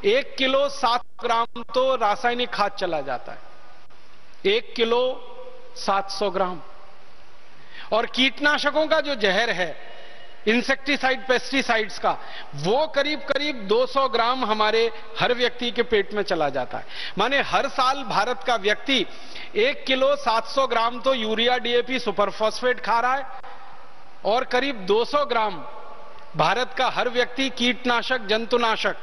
1 किलो 700 ग्राम तो रासायनिक खाद चला जाता है, 1 किलो 700 ग्राम। और कीटनाशकों का जो जहर है, इंसेक्टिसाइड, पेस्टिसाइड्स का, वो करीब करीब 200 ग्राम हमारे हर व्यक्ति के पेट में चला जाता है। माने हर साल भारत का व्यक्ति 1 किलो 700 ग्राम तो यूरिया डीएपी सुपरफॉस्फेट खा रहा है और करीब 200 ग्राम भारत का हर व्यक्ति कीटनाशक, जंतुनाशक,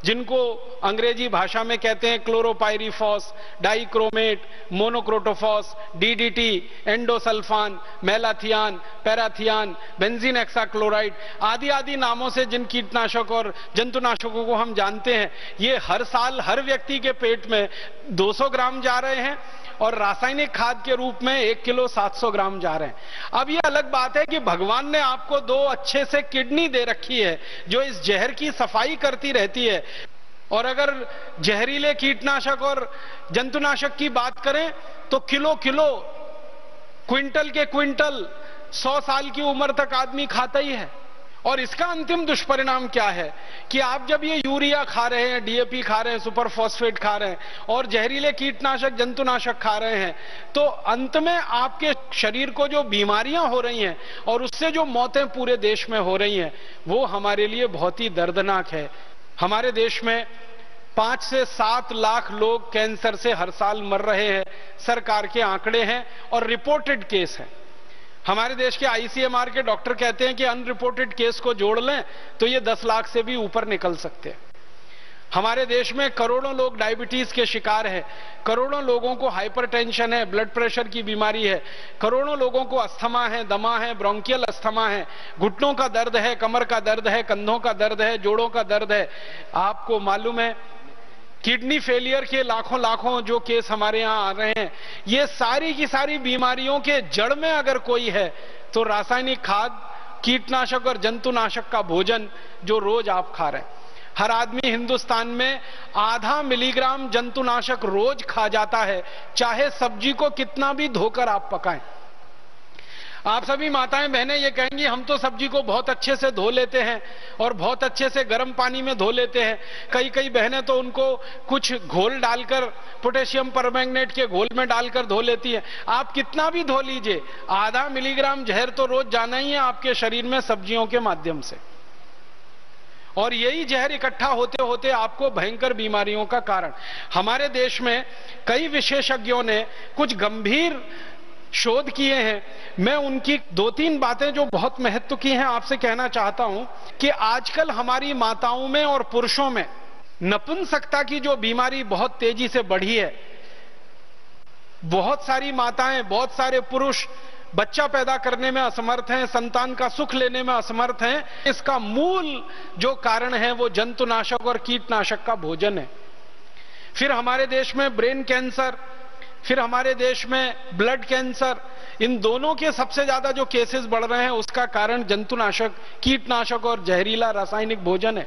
जिनको अंग्रेजी भाषा में कहते हैं chlorpyrifos, dichromate, monocrotophos, DDT, endosulfan, malathion, parathion, benzene hexachloride आदि आदि नामों से जिन कीटनाशक और जंतुनाशकों को हम जानते हैं, ये हर साल हर व्यक्ति के पेट में 200 ग्राम जा रहे हैं और रासायनिक खाद के रूप में 1 किलो 700 ग्राम जा रहे हैं। अब यह अलग बात है कि भगवान ने आपको 2 अच्छे से किडनी दे रखी है जो इस जहर की सफाई करती रहती है। और अगर जहरीले कीटनाशक और जंतुनाशक की बात करें तो किलो किलो, क्विंटल के क्विंटल 100 साल की उम्र तक आदमी खाता ही है। और इसका अंतिम दुष्परिणाम क्या है कि आप जब ये यूरिया खा रहे हैं, डीएपी खा रहे हैं, सुपरफॉस्फेट खा रहे हैं और जहरीले कीटनाशक, जंतुनाशक खा रहे हैं तो अंत में आपके शरीर को जो बीमारियां हो रही हैं और उससे जो मौतें पूरे देश में हो रही हैं वो हमारे लिए बहुत ही दर्दनाक है। हमारे देश में 5 से 7 लाख लोग कैंसर से हर साल मर रहे हैं, सरकार के आंकड़े हैं और रिपोर्टेड केस हैं। हमारे देश के आईसीएमआर के डॉक्टर कहते हैं कि अनरिपोर्टेड केस को जोड़ लें तो ये 10 लाख से भी ऊपर निकल सकते हैं। हमारे देश में करोड़ों लोग डायबिटीज के शिकार हैं, करोड़ों लोगों को हाइपरटेंशन है, ब्लड प्रेशर की बीमारी है, करोड़ों लोगों को अस्थमा है, दमा है, ब्रोंकियल अस्थमा है, घुटनों का दर्द है, कमर का दर्द है, कंधों का दर्द है, जोड़ों का दर्द है। आपको मालूम है किडनी फेलियर के लाखों लाखों जो केस हमारे यहां आ रहे हैं, ये सारी की सारी बीमारियों के जड़ में अगर कोई है तो रासायनिक खाद, कीटनाशक और जंतुनाशक का भोजन जो रोज आप खा रहे हैं। हर आदमी हिंदुस्तान में आधा मिलीग्राम जंतुनाशक रोज खा जाता है, चाहे सब्जी को कितना भी धोकर आप पकाएं। आप सभी माताएं बहनें ये कहेंगी हम तो सब्जी को बहुत अच्छे से धो लेते हैं और बहुत अच्छे से गर्म पानी में धो लेते हैं। कई बहनें तो उनको कुछ घोल डालकर, पोटेशियम परमैंगनेट के घोल में डालकर धो लेती हैं। आप कितना भी धो लीजिए, आधा मिलीग्राम जहर तो रोज जाना ही है आपके शरीर में सब्जियों के माध्यम से। और यही जहर इकट्ठा होते होते आपको भयंकर बीमारियों का कारण। हमारे देश में कई विशेषज्ञों ने कुछ गंभीर शोध किए हैं। मैं उनकी 2-3 बातें जो बहुत महत्व की हैं आपसे कहना चाहता हूं कि आजकल हमारी माताओं में और पुरुषों में नपुंसकता की जो बीमारी बहुत तेजी से बढ़ी है। बहुत सारी माताएं, बहुत सारे पुरुष बच्चा पैदा करने में असमर्थ हैं, संतान का सुख लेने में असमर्थ हैं। इसका मूल जो कारण है वो जंतुनाशक और कीटनाशक का भोजन है। फिर हमारे देश में ब्रेन कैंसर, फिर हमारे देश में ब्लड कैंसर, इन दोनों के सबसे ज्यादा जो केसेस बढ़ रहे हैं उसका कारण जंतुनाशक, कीटनाशक और जहरीला रासायनिक भोजन है।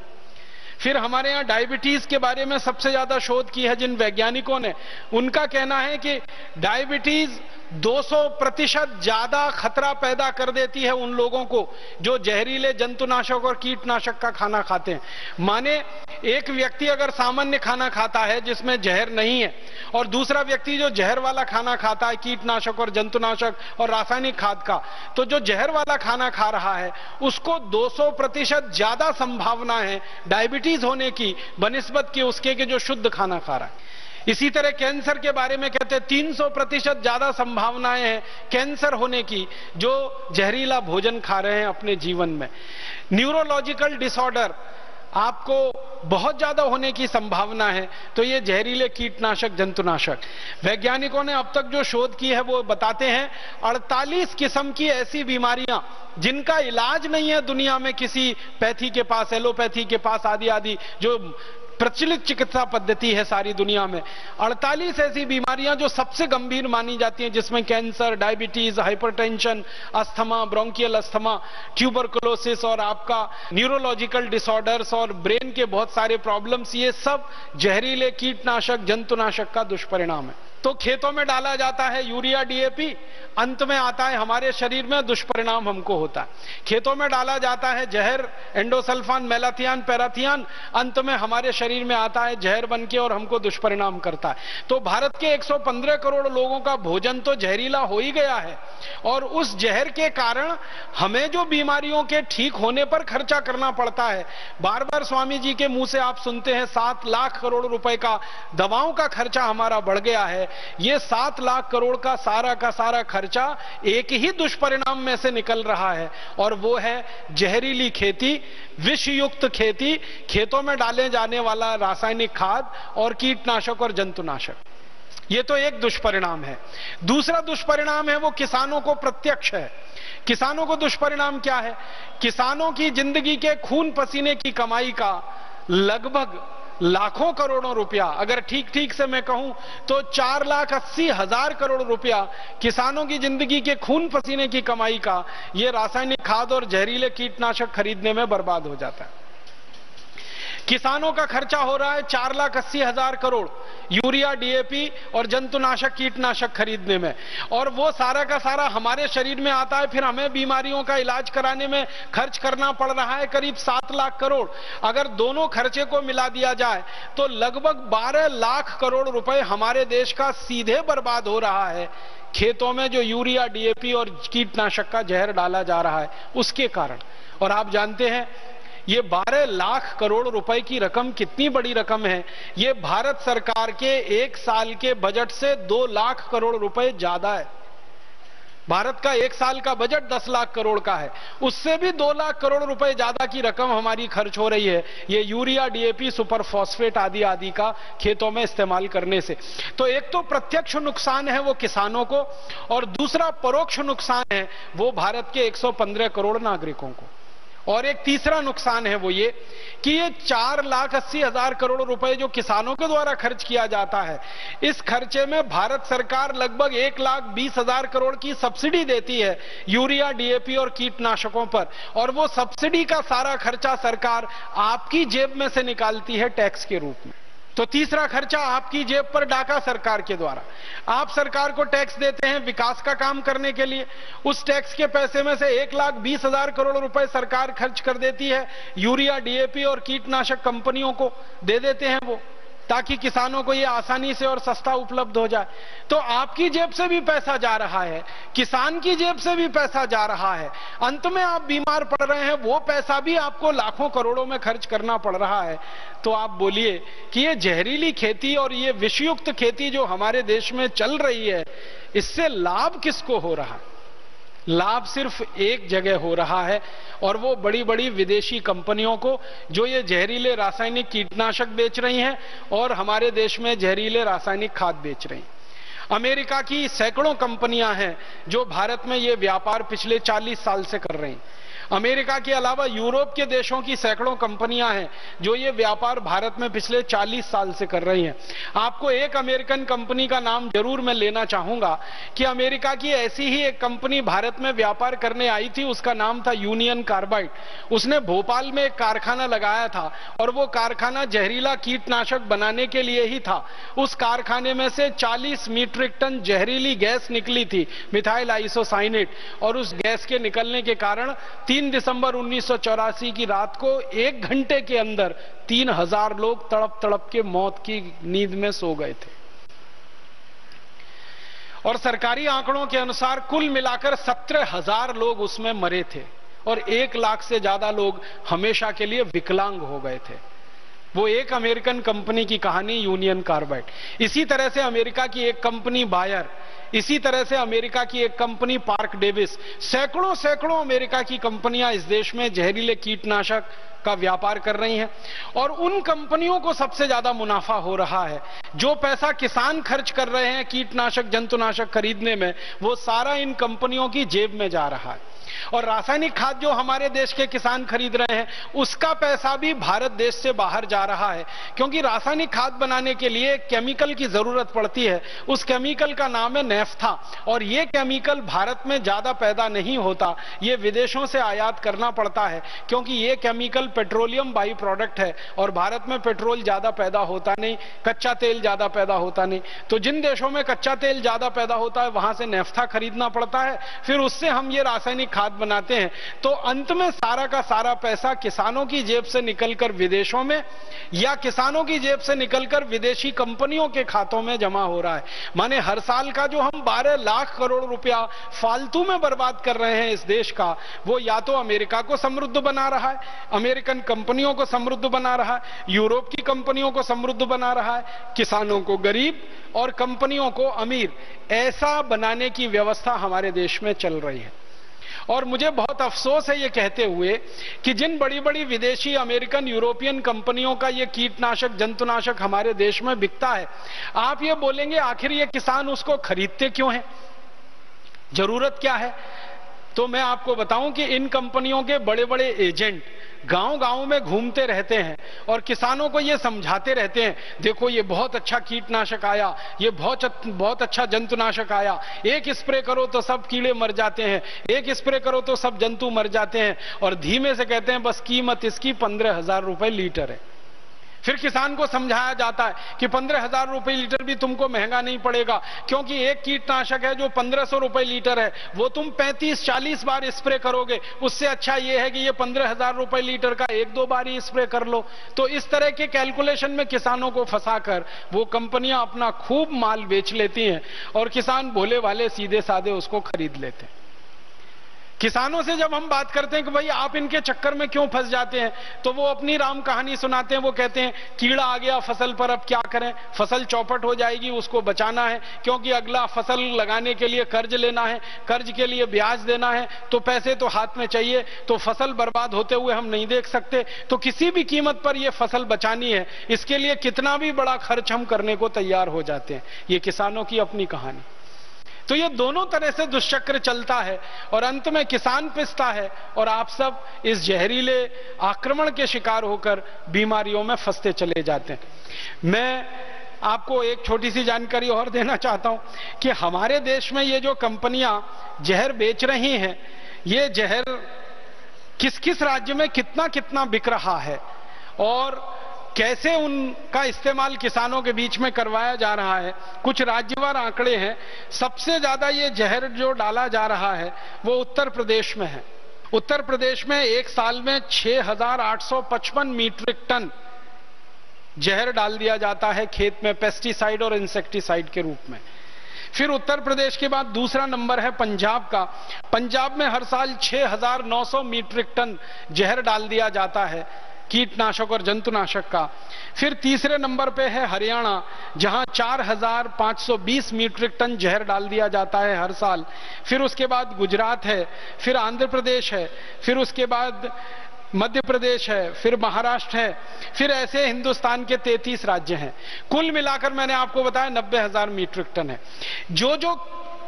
फिर हमारे यहां डायबिटीज के बारे में सबसे ज्यादा शोध की है जिन वैज्ञानिकों ने। उनका कहना है कि डायबिटीज 200% ज्यादा खतरा पैदा कर देती है उन लोगों को जो जहरीले जंतुनाशक और कीटनाशक का खाना खाते हैं। माने एक व्यक्ति अगर सामान्य खाना खाता है जिसमें जहर नहीं है और दूसरा व्यक्ति जो जहर वाला खाना खाता है, कीटनाशक और जंतुनाशक और रासायनिक खाद का, तो जो जहर वाला खाना खा रहा है उसको 200% ज्यादा संभावना है डायबिटीज होने की बनिस्बत की उसके के जो शुद्ध खाना खा रहा है। इसी तरह कैंसर के बारे में कहते हैं 300% ज्यादा संभावनाएं हैं कैंसर होने की जो जहरीला भोजन खा रहे हैं अपने जीवन में। न्यूरोलॉजिकल डिसऑर्डर आपको बहुत ज्यादा होने की संभावना है, तो ये जहरीले कीटनाशक जंतुनाशक। वैज्ञानिकों ने अब तक जो शोध की है वो बताते हैं 48 किस्म की ऐसी बीमारियां जिनका इलाज नहीं है दुनिया में किसी पैथी के पास, एलोपैथी के पास आदि आदि जो प्रचलित चिकित्सा पद्धति है सारी दुनिया में। 48 ऐसी बीमारियां जो सबसे गंभीर मानी जाती हैं जिसमें cancer, diabetes, hypertension, asthma, bronchial asthma, tuberculosis और आपका न्यूरोलॉजिकल डिसऑर्डर्स और ब्रेन के बहुत सारे प्रॉब्लम्स, ये सब जहरीले कीटनाशक जंतुनाशक का दुष्परिणाम है। तो खेतों में डाला जाता है यूरिया, डीएपी, अंत में आता है हमारे शरीर में दुष्परिणाम हमको होता है। खेतों में डाला जाता है जहर, एंडोसल्फान, मेलाथियान, पैराथियान, अंत में हमारे शरीर में आता है जहर बनके और हमको दुष्परिणाम करता है। तो भारत के 115 करोड़ लोगों का भोजन तो जहरीला हो ही गया है और उस जहर के कारण हमें जो बीमारियों के ठीक होने पर खर्चा करना पड़ता है, बार बार स्वामी जी के मुंह से आप सुनते हैं 7 लाख करोड़ रुपए का दवाओं का खर्चा हमारा बढ़ गया है। ये 7 लाख करोड़ का सारा खर्चा एक ही दुष्परिणाम में से निकल रहा है और वो है जहरीली खेती, विषयुक्त खेती, खेतों में डाले जाने वाला रासायनिक खाद और कीटनाशक और जंतुनाशक। ये तो एक दुष्परिणाम है। दूसरा दुष्परिणाम है वो किसानों को प्रत्यक्ष है। किसानों को दुष्परिणाम क्या है? किसानों की जिंदगी के खून पसीने की कमाई का लगभग लाखों करोड़ों रुपया, अगर ठीक ठीक से मैं कहूं तो 4,80,000 करोड़ रुपया किसानों की जिंदगी के खून पसीने की कमाई का ये रासायनिक खाद और जहरीले कीटनाशक खरीदने में बर्बाद हो जाता है। किसानों का खर्चा हो रहा है 4,80,000 करोड़ यूरिया, डीएपी और जंतुनाशक कीटनाशक खरीदने में, और वो सारा का सारा हमारे शरीर में आता है। फिर हमें बीमारियों का इलाज कराने में खर्च करना पड़ रहा है करीब 7 लाख करोड़। अगर दोनों खर्चे को मिला दिया जाए तो लगभग 12 लाख करोड़ रुपए हमारे देश का सीधे बर्बाद हो रहा है खेतों में जो यूरिया, डीएपी और कीटनाशक का जहर डाला जा रहा है उसके कारण। और आप जानते हैं ये 12 लाख करोड़ रुपए की रकम कितनी बड़ी रकम है। ये भारत सरकार के एक साल के बजट से 2 लाख करोड़ रुपए ज्यादा है। भारत का एक साल का बजट 10 लाख करोड़ का है, उससे भी 2 लाख करोड़ रुपए ज्यादा की रकम हमारी खर्च हो रही है ये यूरिया, डीएपी, सुपर फॉस्फेट आदि आदि का खेतों में इस्तेमाल करने से। तो एक तो प्रत्यक्ष नुकसान है वो किसानों को, और दूसरा परोक्ष नुकसान है वो भारत के 115 करोड़ नागरिकों को। और एक तीसरा नुकसान है वो ये कि ये 4,80,000 करोड़ रुपए जो किसानों के द्वारा खर्च किया जाता है, इस खर्चे में भारत सरकार लगभग 1,20,000 करोड़ की सब्सिडी देती है यूरिया, डीएपी और कीटनाशकों पर, और वो सब्सिडी का सारा खर्चा सरकार आपकी जेब में से निकालती है टैक्स के रूप में। तो तीसरा खर्चा आपकी जेब पर डाका सरकार के द्वारा। आप सरकार को टैक्स देते हैं विकास का काम करने के लिए, उस टैक्स के पैसे में से 1,20,000 करोड़ रुपए सरकार खर्च कर देती है यूरिया, डीएपी और कीटनाशक कंपनियों को दे देते हैं वो, ताकि किसानों को ये आसानी से और सस्ता उपलब्ध हो जाए। तो आपकी जेब से भी पैसा जा रहा है, किसान की जेब से भी पैसा जा रहा है, अंत में आप बीमार पड़ रहे हैं, वो पैसा भी आपको लाखों करोड़ों में खर्च करना पड़ रहा है। तो आप बोलिए कि ये जहरीली खेती और ये विषयुक्त खेती जो हमारे देश में चल रही है, इससे लाभ किसको हो रहा है? लाभ सिर्फ एक जगह हो रहा है, और वो बड़ी बड़ी विदेशी कंपनियों को जो ये जहरीले रासायनिक कीटनाशक बेच रही हैं और हमारे देश में जहरीले रासायनिक खाद बेच रही हैं। अमेरिका की सैकड़ों कंपनियां हैं जो भारत में ये व्यापार पिछले 40 साल से कर रही हैं। अमेरिका के अलावा यूरोप के देशों की सैकड़ों कंपनियां हैं जो ये व्यापार भारत में पिछले 40 साल से कर रही हैं। आपको एक अमेरिकन कंपनी का नाम जरूर मैं लेना चाहूंगा कि अमेरिका की ऐसी ही एक कंपनी भारत में व्यापार करने आई थी, उसका नाम था यूनियन कार्बाइड। उसने भोपाल में एक कारखाना लगाया था और वो कारखाना जहरीला कीटनाशक बनाने के लिए ही था। उस कारखाने में से 40 मीट्रिक टन जहरीली गैस निकली थी, मिथाइल आइसोसाइनेट, और उस गैस के निकलने के कारण 3 दिसंबर 1984 की रात को 1 घंटे के अंदर 3000 लोग तड़प तड़प के मौत की नींद में सो गए थे। और सरकारी आंकड़ों के अनुसार कुल मिलाकर 17,000 लोग उसमें मरे थे और 1 लाख से ज्यादा लोग हमेशा के लिए विकलांग हो गए थे। वो एक अमेरिकन कंपनी की कहानी यूनियन कार्बाइड। इसी तरह से अमेरिका की एक कंपनी बायर, इसी तरह से अमेरिका की एक कंपनी पार्क डेविस, सैकड़ों सैकड़ों अमेरिका की कंपनियां इस देश में जहरीले कीटनाशक का व्यापार कर रही हैं और उन कंपनियों को सबसे ज्यादा मुनाफा हो रहा है। जो पैसा किसान खर्च कर रहे हैं कीटनाशक जंतुनाशक खरीदने में, वो सारा इन कंपनियों की जेब में जा रहा है। और रासायनिक खाद जो हमारे देश के किसान खरीद रहे हैं, उसका पैसा भी भारत देश से बाहर जा रहा है, क्योंकि रासायनिक खाद बनाने के लिए केमिकल की जरूरत पड़ती है। उस केमिकल का नाम है नेफ्था, और यह केमिकल भारत में ज्यादा पैदा नहीं होता, यह विदेशों से आयात करना पड़ता है, क्योंकि यह केमिकल पेट्रोलियम बाई प्रोडक्ट है और भारत में पेट्रोल ज्यादा पैदा होता नहीं, कच्चा तेल ज्यादा पैदा होता नहीं। तो जिन देशों में कच्चा तेल ज्यादा पैदा होता है वहां से नेफ्था खरीदना पड़ता है, फिर उससे हम ये रासायनिक खाद बनाते हैं। तो अंत में सारा का सारा पैसा किसानों की जेब से निकलकर विदेशों में या किसानों की जेब से निकलकर विदेशी कंपनियों के खातों में जमा हो रहा है। माने हर साल का जो हम 12 लाख करोड़ रुपया फालतू में बर्बाद कर रहे हैं इस देश का, वो या तो अमेरिका को समृद्ध बना रहा है, अमेरिकन कंपनियों को समृद्ध बना रहा है, यूरोप की कंपनियों को समृद्ध बना रहा है, किसानों को गरीब और कंपनियों को अमीर, ऐसा बनाने की व्यवस्था हमारे देश में चल रही है। और मुझे बहुत अफसोस है ये कहते हुए कि जिन बड़ी बड़ी विदेशी अमेरिकन यूरोपियन कंपनियों का ये कीटनाशक जंतुनाशक हमारे देश में बिकता है, आप ये बोलेंगे आखिर ये किसान उसको खरीदते क्यों हैं, जरूरत क्या है? तो मैं आपको बताऊं कि इन कंपनियों के बड़े बड़े एजेंट गांव गांव में घूमते रहते हैं और किसानों को ये समझाते रहते हैं, देखो ये बहुत अच्छा कीटनाशक आया, ये बहुत अच्छा जंतुनाशक आया, एक स्प्रे करो तो सब कीड़े मर जाते हैं, एक स्प्रे करो तो सब जंतु मर जाते हैं, और धीमे से कहते हैं बस कीमत इसकी 15,000 रुपए लीटर है। फिर किसान को समझाया जाता है कि 15,000 रुपए लीटर भी तुमको महंगा नहीं पड़ेगा, क्योंकि एक कीटनाशक है जो 1500 रुपए लीटर है, वो तुम 35-40 बार स्प्रे करोगे, उससे अच्छा यह है कि ये 15,000 रुपए लीटर का 1-2 बार ही स्प्रे कर लो। तो इस तरह के कैलकुलेशन में किसानों को फंसाकर वो कंपनियां अपना खूब माल बेच लेती हैं और किसान भोले वाले सीधे साधे उसको खरीद लेते हैं। किसानों से जब हम बात करते हैं कि भाई आप इनके चक्कर में क्यों फंस जाते हैं, तो वो अपनी राम कहानी सुनाते हैं। वो कहते हैं कीड़ा आ गया फसल पर, अब क्या करें, फसल चौपट हो जाएगी, उसको बचाना है, क्योंकि अगला फसल लगाने के लिए कर्ज लेना है, कर्ज के लिए ब्याज देना है, तो पैसे तो हाथ में चाहिए, तो फसल बर्बाद होते हुए हम नहीं देख सकते, तो किसी भी कीमत पर यह फसल बचानी है, इसके लिए कितना भी बड़ा खर्च हम करने को तैयार हो जाते हैं। ये किसानों की अपनी कहानी। तो ये दोनों तरह से दुष्चक्र चलता है और अंत में किसान पिसता है और आप सब इस जहरीले आक्रमण के शिकार होकर बीमारियों में फंसते चले जाते हैं। मैं आपको एक छोटी सी जानकारी और देना चाहता हूं कि हमारे देश में ये जो कंपनियां जहर बेच रही हैं, ये जहर किस किस राज्य में कितना कितना बिक रहा है और कैसे उनका इस्तेमाल किसानों के बीच में करवाया जा रहा है, कुछ राज्यवार आंकड़े हैं। सबसे ज्यादा ये जहर जो डाला जा रहा है वो उत्तर प्रदेश में है। उत्तर प्रदेश में एक साल में 6,855 मीट्रिक टन जहर डाल दिया जाता है खेत में, पेस्टिसाइड और इंसेक्टिसाइड के रूप में। फिर उत्तर प्रदेश के बाद दूसरा नंबर है पंजाब का। पंजाब में हर साल 6,900 मीट्रिक टन जहर डाल दिया जाता है कीटनाशक और जंतुनाशक का। फिर तीसरे नंबर पे है हरियाणा, जहां 4,520 मीट्रिक टन जहर डाल दिया जाता है हर साल। फिर उसके बाद गुजरात है, फिर आंध्र प्रदेश है, फिर उसके बाद मध्य प्रदेश है, फिर महाराष्ट्र है, फिर ऐसे हिंदुस्तान के 33 राज्य हैं। कुल मिलाकर मैंने आपको बताया 90,000 मीट्रिक टन है। जो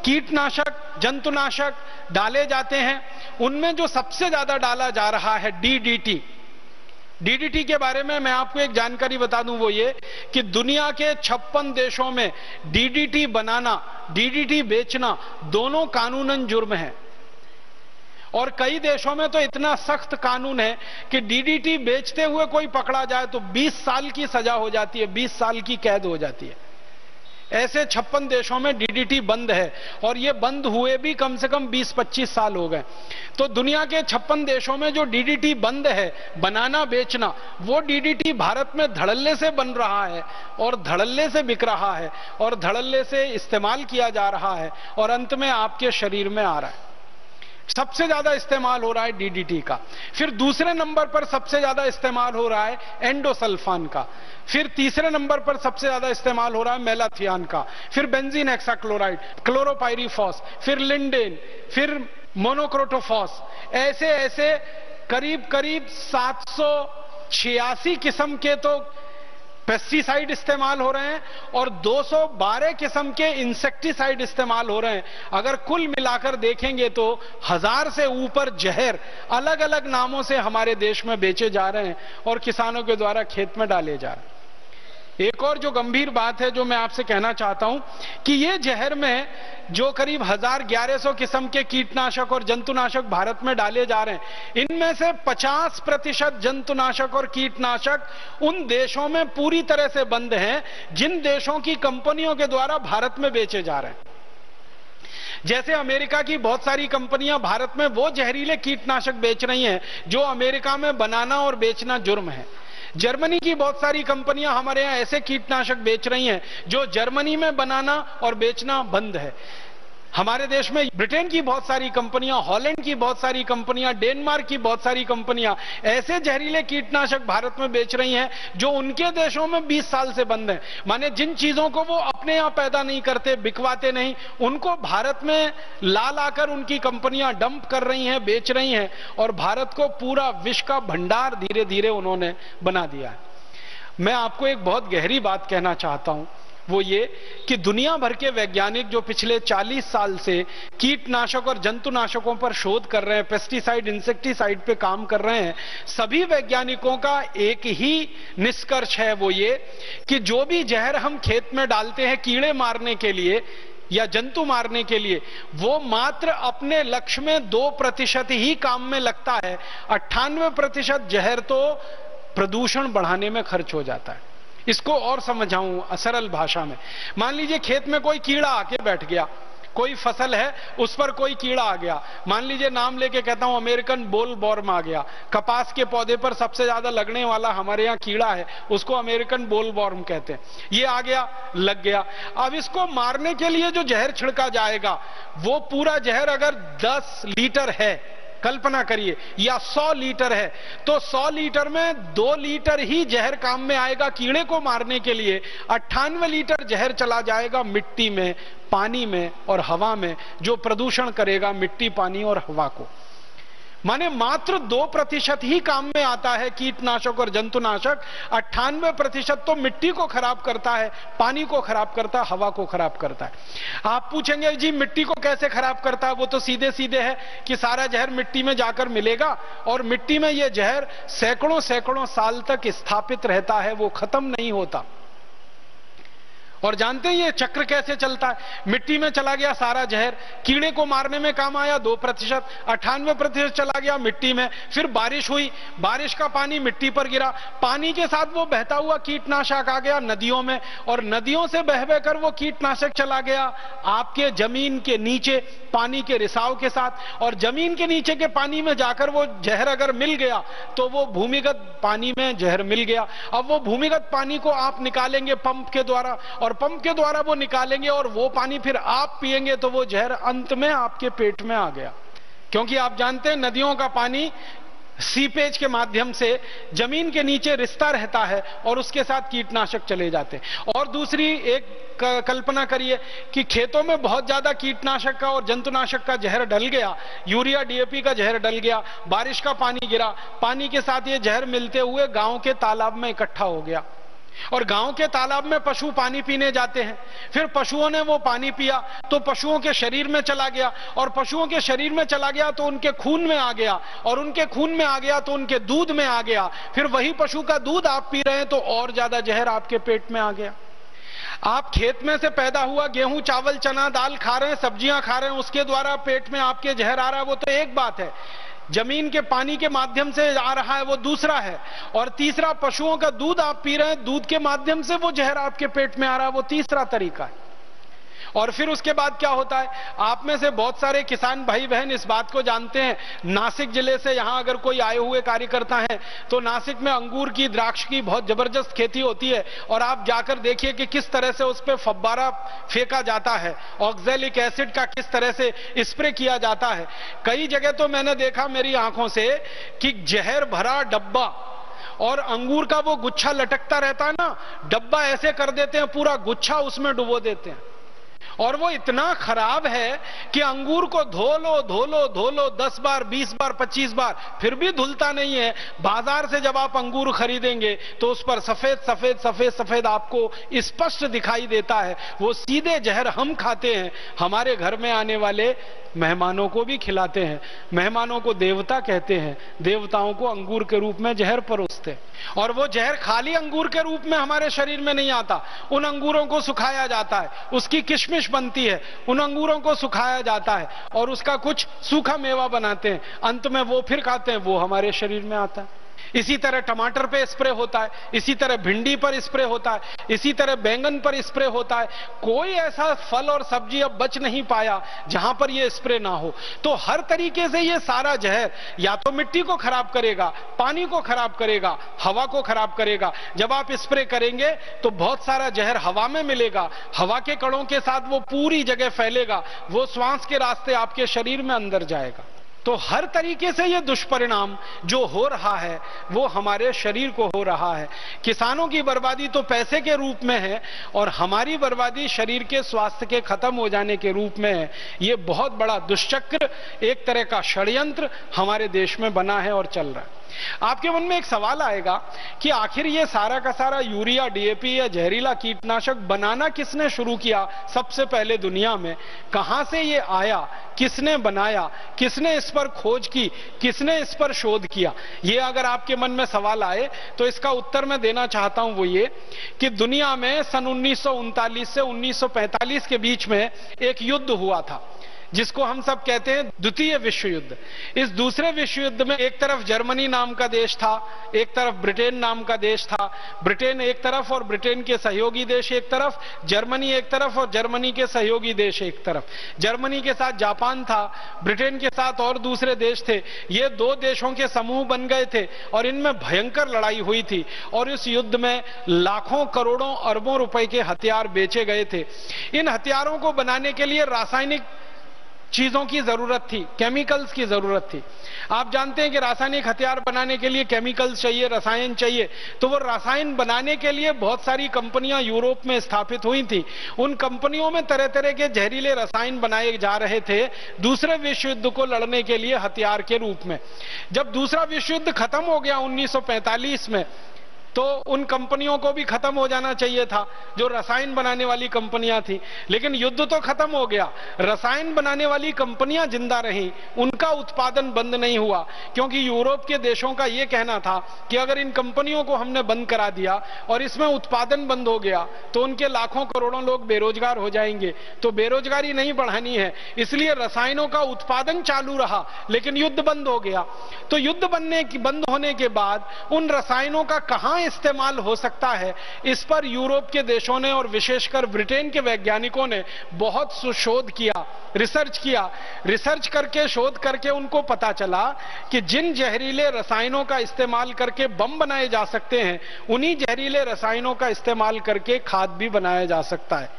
कीटनाशक, जंतुनाशक डाले जाते हैं, उनमें जो सबसे ज्यादा डाला जा रहा है डीडीटी। डीडीटी के बारे में मैं आपको एक जानकारी बता दूं, वो ये कि दुनिया के 56 देशों में डीडीटी बनाना, डीडीटी बेचना दोनों कानूनन जुर्म है। और कई देशों में तो इतना सख्त कानून है कि डीडीटी बेचते हुए कोई पकड़ा जाए तो 20 साल की सजा हो जाती है, 20 साल की कैद हो जाती है। ऐसे 56 देशों में डीडीटी बंद है, और ये बंद हुए भी कम से कम 20-25 साल हो गए। तो दुनिया के 56 देशों में जो डीडीटी बंद है बनाना बेचना, वो डीडीटी भारत में धड़ल्ले से बन रहा है और धड़ल्ले से बिक रहा है और धड़ल्ले से इस्तेमाल किया जा रहा है और अंत में आपके शरीर में आ रहा है। सबसे ज्यादा इस्तेमाल हो रहा है डीडीटी का। फिर दूसरे नंबर पर सबसे ज्यादा इस्तेमाल हो रहा है एंडोसल्फान का। फिर तीसरे नंबर पर सबसे ज्यादा इस्तेमाल हो रहा है मेलाथियान का। फिर बेंजीन हेक्साक्लोराइड, क्लोरोपाइरीफॉस, फिर लिंडेन, फिर मोनोक्रोटोफॉस। ऐसे ऐसे करीब करीब 786 किस्म के तो पेस्टिसाइड इस्तेमाल हो रहे हैं और 212 किस्म के इंसेक्टिसाइड इस्तेमाल हो रहे हैं। अगर कुल मिलाकर देखेंगे तो 1000 से ऊपर जहर अलग अलग नामों से हमारे देश में बेचे जा रहे हैं और किसानों के द्वारा खेत में डाले जा रहे हैं। एक और जो गंभीर बात है जो मैं आपसे कहना चाहता हूं कि ये जहर में जो करीब 1100 किस्म के कीटनाशक और जंतुनाशक भारत में डाले जा रहे हैं, इनमें से 50% जंतुनाशक और कीटनाशक उन देशों में पूरी तरह से बंद हैं जिन देशों की कंपनियों के द्वारा भारत में बेचे जा रहे हैं। जैसे अमेरिका की बहुत सारी कंपनियां भारत में वो जहरीले कीटनाशक बेच रही हैं जो अमेरिका में बनाना और बेचना जुर्म है। जर्मनी की बहुत सारी कंपनियां हमारे यहां ऐसे कीटनाशक बेच रही हैं जो जर्मनी में बनाना और बेचना बंद है। हमारे देश में ब्रिटेन की बहुत सारी कंपनियां, हॉलैंड की बहुत सारी कंपनियां, डेनमार्क की बहुत सारी कंपनियां ऐसे जहरीले कीटनाशक भारत में बेच रही हैं जो उनके देशों में 20 साल से बंद हैं। माने जिन चीजों को वो अपने यहां पैदा नहीं करते, बिकवाते नहीं, उनको भारत में ला लाकर उनकी कंपनियां डंप कर रही हैं, बेच रही हैं और भारत को पूरा विष का भंडार धीरे धीरे उन्होंने बना दिया है। मैं आपको एक बहुत गहरी बात कहना चाहता हूं, वो ये कि दुनिया भर के वैज्ञानिक जो पिछले 40 साल से कीटनाशक और जंतुनाशकों पर शोध कर रहे हैं, पेस्टिसाइड, इंसेक्टिसाइड पे काम कर रहे हैं, सभी वैज्ञानिकों का एक ही निष्कर्ष है, वो ये कि जो भी जहर हम खेत में डालते हैं कीड़े मारने के लिए या जंतु मारने के लिए, वो मात्र अपने लक्ष्य में 2% ही काम में लगता है। 98% जहर तो प्रदूषण बढ़ाने में खर्च हो जाता है। इसको और समझाऊं सरल भाषा में, मान लीजिए खेत में कोई कीड़ा आके बैठ गया, कोई फसल है उस पर कोई कीड़ा आ गया, मान लीजिए नाम लेके कहता हूं अमेरिकन बोलवॉर्म आ गया। कपास के पौधे पर सबसे ज्यादा लगने वाला हमारे यहां कीड़ा है, उसको अमेरिकन बोलवॉर्म कहते हैं। ये आ गया, लग गया। अब इसको मारने के लिए जो जहर छिड़का जाएगा, वो पूरा जहर अगर 10 लीटर है, कल्पना करिए, या 100 लीटर है, तो 100 लीटर में 2 लीटर ही जहर काम में आएगा कीड़े को मारने के लिए। 98 लीटर जहर चला जाएगा मिट्टी में, पानी में और हवा में, जो प्रदूषण करेगा मिट्टी, पानी और हवा को। माने मात्र 2% ही काम में आता है कीटनाशक और जंतुनाशक। 98% तो मिट्टी को खराब करता है, पानी को खराब करता है, हवा को खराब करता है। आप पूछेंगे जी मिट्टी को कैसे खराब करता है? वो तो सीधे सीधे है कि सारा जहर मिट्टी में जाकर मिलेगा और मिट्टी में यह जहर सैकड़ों सैकड़ों साल तक स्थापित रहता है, वो खत्म नहीं होता। और जानते हैं ये चक्र कैसे चलता है? मिट्टी में चला गया सारा जहर, कीड़े को मारने में काम आया 2%, 98% चला गया मिट्टी में। फिर बारिश हुई, बारिश का पानी मिट्टी पर गिरा, पानी के साथ वो बहता हुआ कीटनाशक आ गया नदियों में, और नदियों से बह बहकर वो कीटनाशक चला गया आपके जमीन के नीचे पानी के रिसाव के साथ, और जमीन के नीचे के पानी में जाकर वो जहर अगर मिल गया तो वो भूमिगत पानी में जहर मिल गया। अब वो भूमिगत पानी को आप निकालेंगे पंप के द्वारा, और पंप के द्वारा वो निकालेंगे और वो पानी फिर आप पिएंगे तो वो जहर अंत में आपके पेट में आ गया। क्योंकि आप जानते हैं नदियों का पानी सीपेज के माध्यम से जमीन के नीचे रिश्ता रहता है और उसके साथ कीटनाशक चले जाते हैं। और दूसरी एक कल्पना करिए कि खेतों में बहुत ज्यादा कीटनाशक का और जंतुनाशक का जहर डल गया, यूरिया डीएपी का जहर डल गया, बारिश का पानी गिरा, पानी के साथ ये जहर मिलते हुए गांव के तालाब में इकट्ठा हो गया। और गांव के तालाब में पशु पानी पीने जाते हैं, फिर पशुओं ने वो पानी पिया तो पशुओं के शरीर में चला गया, और पशुओं के शरीर में चला गया तो उनके खून में आ गया, और उनके खून में आ गया तो उनके दूध में आ गया, फिर वही पशु का दूध आप पी रहे हैं तो और ज्यादा जहर आपके पेट में आ गया। आप खेत में से पैदा हुआ गेहूं चावल चना दाल खा रहे हैं, सब्जियां खा रहे हैं, उसके द्वारा पेट में आपके जहर आ रहा है, वो तो एक बात है। जमीन के पानी के माध्यम से आ रहा है वो दूसरा है, और तीसरा पशुओं का दूध आप पी रहे हैं, दूध के माध्यम से वो जहर आपके पेट में आ रहा है, वो तीसरा तरीका है। और फिर उसके बाद क्या होता है, आप में से बहुत सारे किसान भाई बहन इस बात को जानते हैं। नासिक जिले से यहां अगर कोई आए हुए कार्यकर्ता हैं तो नासिक में अंगूर की द्राक्ष की बहुत जबरदस्त खेती होती है, और आप जाकर देखिए कि किस तरह से उस पर फव्वारा फेंका जाता है, ऑक्सैलिक एसिड का किस तरह से स्प्रे किया जाता है। कई जगह तो मैंने देखा मेरी आंखों से कि जहर भरा डब्बा और अंगूर का वो गुच्छा लटकता रहता है ना, डब्बा ऐसे कर देते हैं, पूरा गुच्छा उसमें डुबो देते हैं, और वो इतना खराब है कि अंगूर को धो लो 10 बार 20 बार 25 बार फिर भी धुलता नहीं है। बाजार से जब आप अंगूर खरीदेंगे तो उस पर सफेद सफेद सफेद सफेद आपको स्पष्ट दिखाई देता है। वो सीधे जहर हम खाते हैं, हमारे घर में आने वाले मेहमानों को भी खिलाते हैं। मेहमानों को देवता कहते हैं, देवताओं को अंगूर के रूप में जहर परोसते हैं, और वो जहर खाली अंगूर के रूप में हमारे शरीर में नहीं आता। उन अंगूरों को सुखाया जाता है, उसकी किशमिश बनती है, उन अंगूरों को सुखाया जाता है और उसका कुछ सूखा मेवा बनाते हैं, अंत में वो फिर खाते हैं, वो हमारे शरीर में आता है। इसी तरह टमाटर पे स्प्रे होता है, इसी तरह भिंडी पर स्प्रे होता है, इसी तरह बैंगन पर स्प्रे होता है। कोई ऐसा फल और सब्जी अब बच नहीं पाया जहां पर यह स्प्रे ना हो। तो हर तरीके से यह सारा जहर या तो मिट्टी को खराब करेगा, पानी को खराब करेगा, हवा को खराब करेगा। जब आप स्प्रे करेंगे तो बहुत सारा जहर हवा में मिलेगा, हवा के कणों के साथ वो पूरी जगह फैलेगा, वो श्वास के रास्ते आपके शरीर में अंदर जाएगा। तो हर तरीके से ये दुष्परिणाम जो हो रहा है वो हमारे शरीर को हो रहा है। किसानों की बर्बादी तो पैसे के रूप में है, और हमारी बर्बादी शरीर के स्वास्थ्य के खत्म हो जाने के रूप में है। ये बहुत बड़ा दुष्चक्र, एक तरह का षड्यंत्र हमारे देश में बना है और चल रहा है। आपके मन में एक सवाल आएगा कि आखिर ये सारा का सारा यूरिया डीएपी या जहरीला कीटनाशक बनाना किसने शुरू किया सबसे पहले दुनिया में, कहां से ये आया, किसने बनाया, किसने इस पर खोज की, किसने इस पर शोध किया? ये अगर आपके मन में सवाल आए तो इसका उत्तर मैं देना चाहता हूं, वो ये कि दुनिया में सन 1939 से 1945 के बीच में एक युद्ध हुआ था जिसको हम सब कहते हैं द्वितीय विश्व युद्ध। इस दूसरे विश्व युद्ध में एक तरफ जर्मनी नाम का देश था, एक तरफ ब्रिटेन नाम का देश था। ब्रिटेन एक तरफ और ब्रिटेन के सहयोगी देश एक तरफ, जर्मनी एक तरफ और जर्मनी के सहयोगी देश एक तरफ। जर्मनी के साथ जापान था, ब्रिटेन के साथ और दूसरे देश थे। ये दो देशों के समूह बन गए थे और इनमें भयंकर लड़ाई हुई थी, और इस युद्ध में लाखों करोड़ों अरबों रुपए के हथियार बेचे गए थे। इन हथियारों को बनाने के लिए रासायनिक चीजों की जरूरत थी, केमिकल्स की जरूरत थी। आप जानते हैं कि रासायनिक हथियार बनाने के लिए केमिकल्स चाहिए, रसायन चाहिए। तो वो रसायन बनाने के लिए बहुत सारी कंपनियां यूरोप में स्थापित हुई थी। उन कंपनियों में तरह तरह के जहरीले रसायन बनाए जा रहे थे दूसरे विश्व युद्ध को लड़ने के लिए हथियार के रूप में। जब दूसरा विश्व युद्ध खत्म हो गया 1945 में, तो उन कंपनियों को भी खत्म हो जाना चाहिए था जो रसायन बनाने वाली कंपनियां थी। लेकिन युद्ध तो खत्म हो गया, रसायन बनाने वाली कंपनियां जिंदा रहीं, उनका उत्पादन बंद नहीं हुआ, क्योंकि यूरोप के देशों का यह कहना था कि अगर इन कंपनियों को हमने बंद करा दिया और इसमें उत्पादन बंद हो गया तो उनके लाखों करोड़ों लोग बेरोजगार हो जाएंगे। तो बेरोजगारी नहीं बढ़ानी है, इसलिए रसायनों का उत्पादन चालू रहा, लेकिन युद्ध बंद हो गया। तो युद्ध बंद होने के बाद उन रसायनों का कहां इस्तेमाल हो सकता है, इस पर यूरोप के देशों ने और विशेषकर ब्रिटेन के वैज्ञानिकों ने बहुत शोध किया, रिसर्च किया। रिसर्च करके, शोध करके उनको पता चला कि जिन जहरीले रसायनों का इस्तेमाल करके बम बनाए जा सकते हैं, उन्हीं जहरीले रसायनों का इस्तेमाल करके खाद भी बनाया जा सकता है,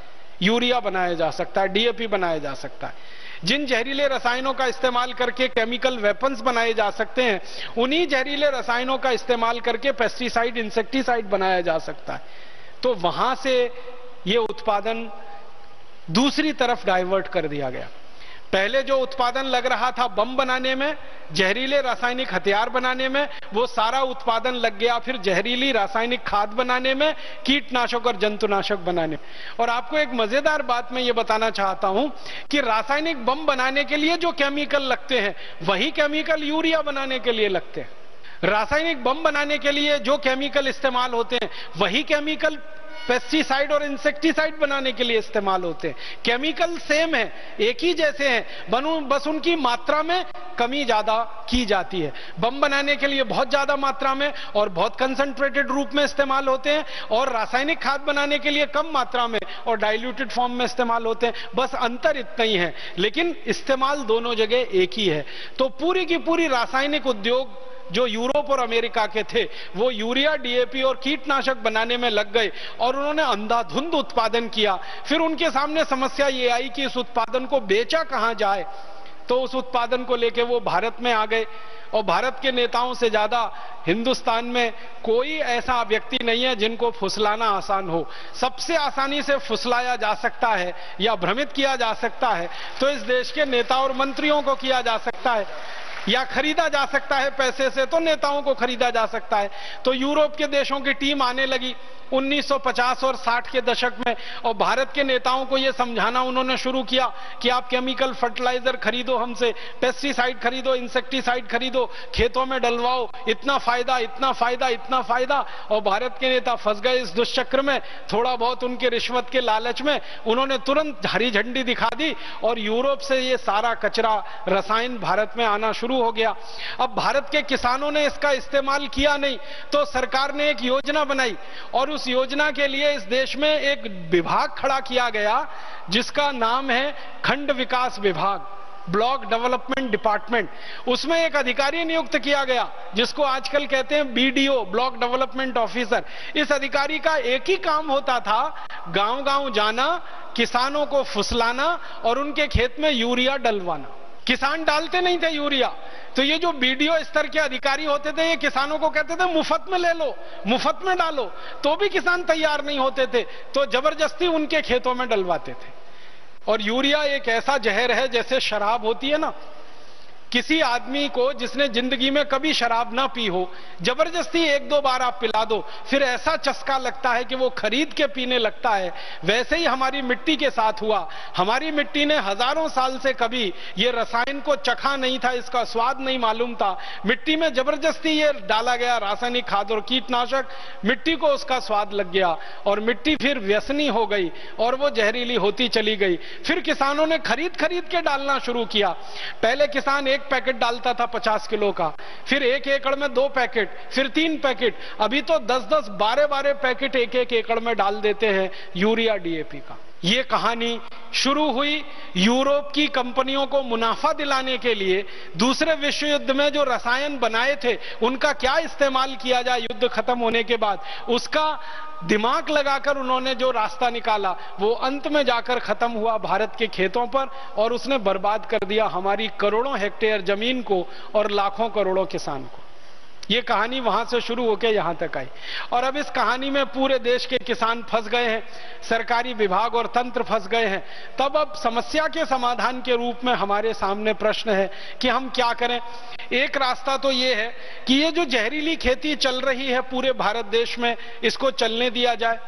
यूरिया बनाया जा सकता है, डीएपी बनाया जा सकता है। जिन जहरीले रसायनों का इस्तेमाल करके केमिकल वेपन्स बनाए जा सकते हैं, उन्हीं जहरीले रसायनों का इस्तेमाल करके पेस्टिसाइड, इंसेक्टिसाइड बनाया जा सकता है। तो वहां से यह उत्पादन दूसरी तरफ डाइवर्ट कर दिया गया। पहले जो उत्पादन लग रहा था बम बनाने में, जहरीले रासायनिक हथियार बनाने में, वो सारा उत्पादन लग गया फिर जहरीली रासायनिक खाद बनाने में, कीटनाशक और जंतुनाशक बनाने में। और आपको एक मजेदार बात मैं ये बताना चाहता हूं कि रासायनिक बम बनाने के लिए जो केमिकल लगते हैं वही केमिकल यूरिया बनाने के लिए लगते हैं। रासायनिक बम बनाने के लिए जो केमिकल इस्तेमाल होते हैं वही केमिकल पेस्टिसाइड और इंसेक्टिसाइड बनाने के लिए इस्तेमाल होते हैं। केमिकल सेम है, एक ही जैसे हैं, बस उनकी मात्रा में कमी ज्यादा की जाती है। बम बनाने के लिए बहुत ज्यादा मात्रा में और बहुत कंसंट्रेटेड रूप में इस्तेमाल होते हैं, और रासायनिक खाद बनाने के लिए कम मात्रा में और डाइल्यूटेड फॉर्म में इस्तेमाल होते हैं। बस अंतर इतना ही है, लेकिन इस्तेमाल दोनों जगह एक ही है। तो पूरी की पूरी रासायनिक उद्योग जो यूरोप और अमेरिका के थे वो यूरिया, डीएपी और कीटनाशक बनाने में लग गए और उन्होंने अंधाधुंध उत्पादन किया। फिर उनके सामने समस्या ये आई कि इस उत्पादन को बेचा कहां जाए, तो उस उत्पादन को लेकर वो भारत में आ गए। और भारत के नेताओं से ज्यादा हिंदुस्तान में कोई ऐसा व्यक्ति नहीं है जिनको फुसलाना आसान हो। सबसे आसानी से फुसलाया जा सकता है या भ्रमित किया जा सकता है तो इस देश के नेता और मंत्रियों को किया जा सकता है, या खरीदा जा सकता है पैसे से तो नेताओं को खरीदा जा सकता है। तो यूरोप के देशों की टीम आने लगी 1950 और 60 के दशक में, और भारत के नेताओं को यह समझाना उन्होंने शुरू किया कि आप केमिकल फर्टिलाइजर खरीदो हमसे, पेस्टिसाइड खरीदो, इंसेक्टिसाइड खरीदो, खेतों में डलवाओ, इतना फायदा, इतना फायदा, इतना फायदा। और भारत के नेता फंस गए इस दुष्चक्र में। थोड़ा बहुत उनके रिश्वत के लालच में उन्होंने तुरंत हरी झंडी दिखा दी और यूरोप से ये सारा कचरा, रसायन भारत में आना शुरू हो गया। अब भारत के किसानों ने इसका इस्तेमाल किया नहीं, तो सरकार ने एक योजना बनाई और उस योजना के लिए इस देश में एक विभाग खड़ा किया गया जिसका नाम है खंड विकास विभाग, ब्लॉक डेवलपमेंट डिपार्टमेंट। उसमें एक अधिकारी नियुक्त किया गया जिसको आजकल कहते हैं बीडीओ, ब्लॉक डेवलपमेंट ऑफिसर। इस अधिकारी का एक ही काम होता था गांव गांव जाना, किसानों को फुसलाना और उनके खेत में यूरिया डलवाना। किसान डालते नहीं थे यूरिया, तो ये जो बीडीओ स्तर के अधिकारी होते थे ये किसानों को कहते थे मुफ्त में ले लो, मुफ्त में डालो, तो भी किसान तैयार नहीं होते थे, तो जबरदस्ती उनके खेतों में डलवाते थे। और यूरिया एक ऐसा जहर है जैसे शराब होती है ना, किसी आदमी को जिसने जिंदगी में कभी शराब ना पी हो, जबरदस्ती एक दो बार आप पिला दो, फिर ऐसा चस्का लगता है कि वो खरीद के पीने लगता है। वैसे ही हमारी मिट्टी के साथ हुआ। हमारी मिट्टी ने हजारों साल से कभी ये रसायन को चखा नहीं था, इसका स्वाद नहीं मालूम था। मिट्टी में जबरदस्ती ये डाला गया रासायनिक खाद और कीटनाशक, मिट्टी को उसका स्वाद लग गया और मिट्टी फिर व्यसनी हो गई और वो जहरीली होती चली गई। फिर किसानों ने खरीद खरीद के डालना शुरू किया। पहले किसान एक पैकेट डालता था 50 किलो का, फिर 1 एकड़ में 2 पैकेट, फिर 3 पैकेट, अभी तो 10-10, 12-12 पैकेट 1-1 एकड़ में डाल देते हैं यूरिया, डीएपी का। ये कहानी शुरू हुई यूरोप की कंपनियों को मुनाफा दिलाने के लिए। दूसरे विश्व युद्ध में जो रसायन बनाए थे उनका क्या इस्तेमाल किया जाए युद्ध खत्म होने के बाद, उसका दिमाग लगाकर उन्होंने जो रास्ता निकाला वो अंत में जाकर खत्म हुआ भारत के खेतों पर, और उसने बर्बाद कर दिया हमारी करोड़ों हेक्टेयर जमीन को और लाखों करोड़ों किसान को। ये कहानी वहां से शुरू होकर यहां तक आई, और अब इस कहानी में पूरे देश के किसान फंस गए हैं, सरकारी विभाग और तंत्र फंस गए हैं। तब अब समस्या के समाधान के रूप में हमारे सामने प्रश्न है कि हम क्या करें। एक रास्ता तो ये है कि ये जो जहरीली खेती चल रही है पूरे भारत देश में, इसको चलने दिया जाए।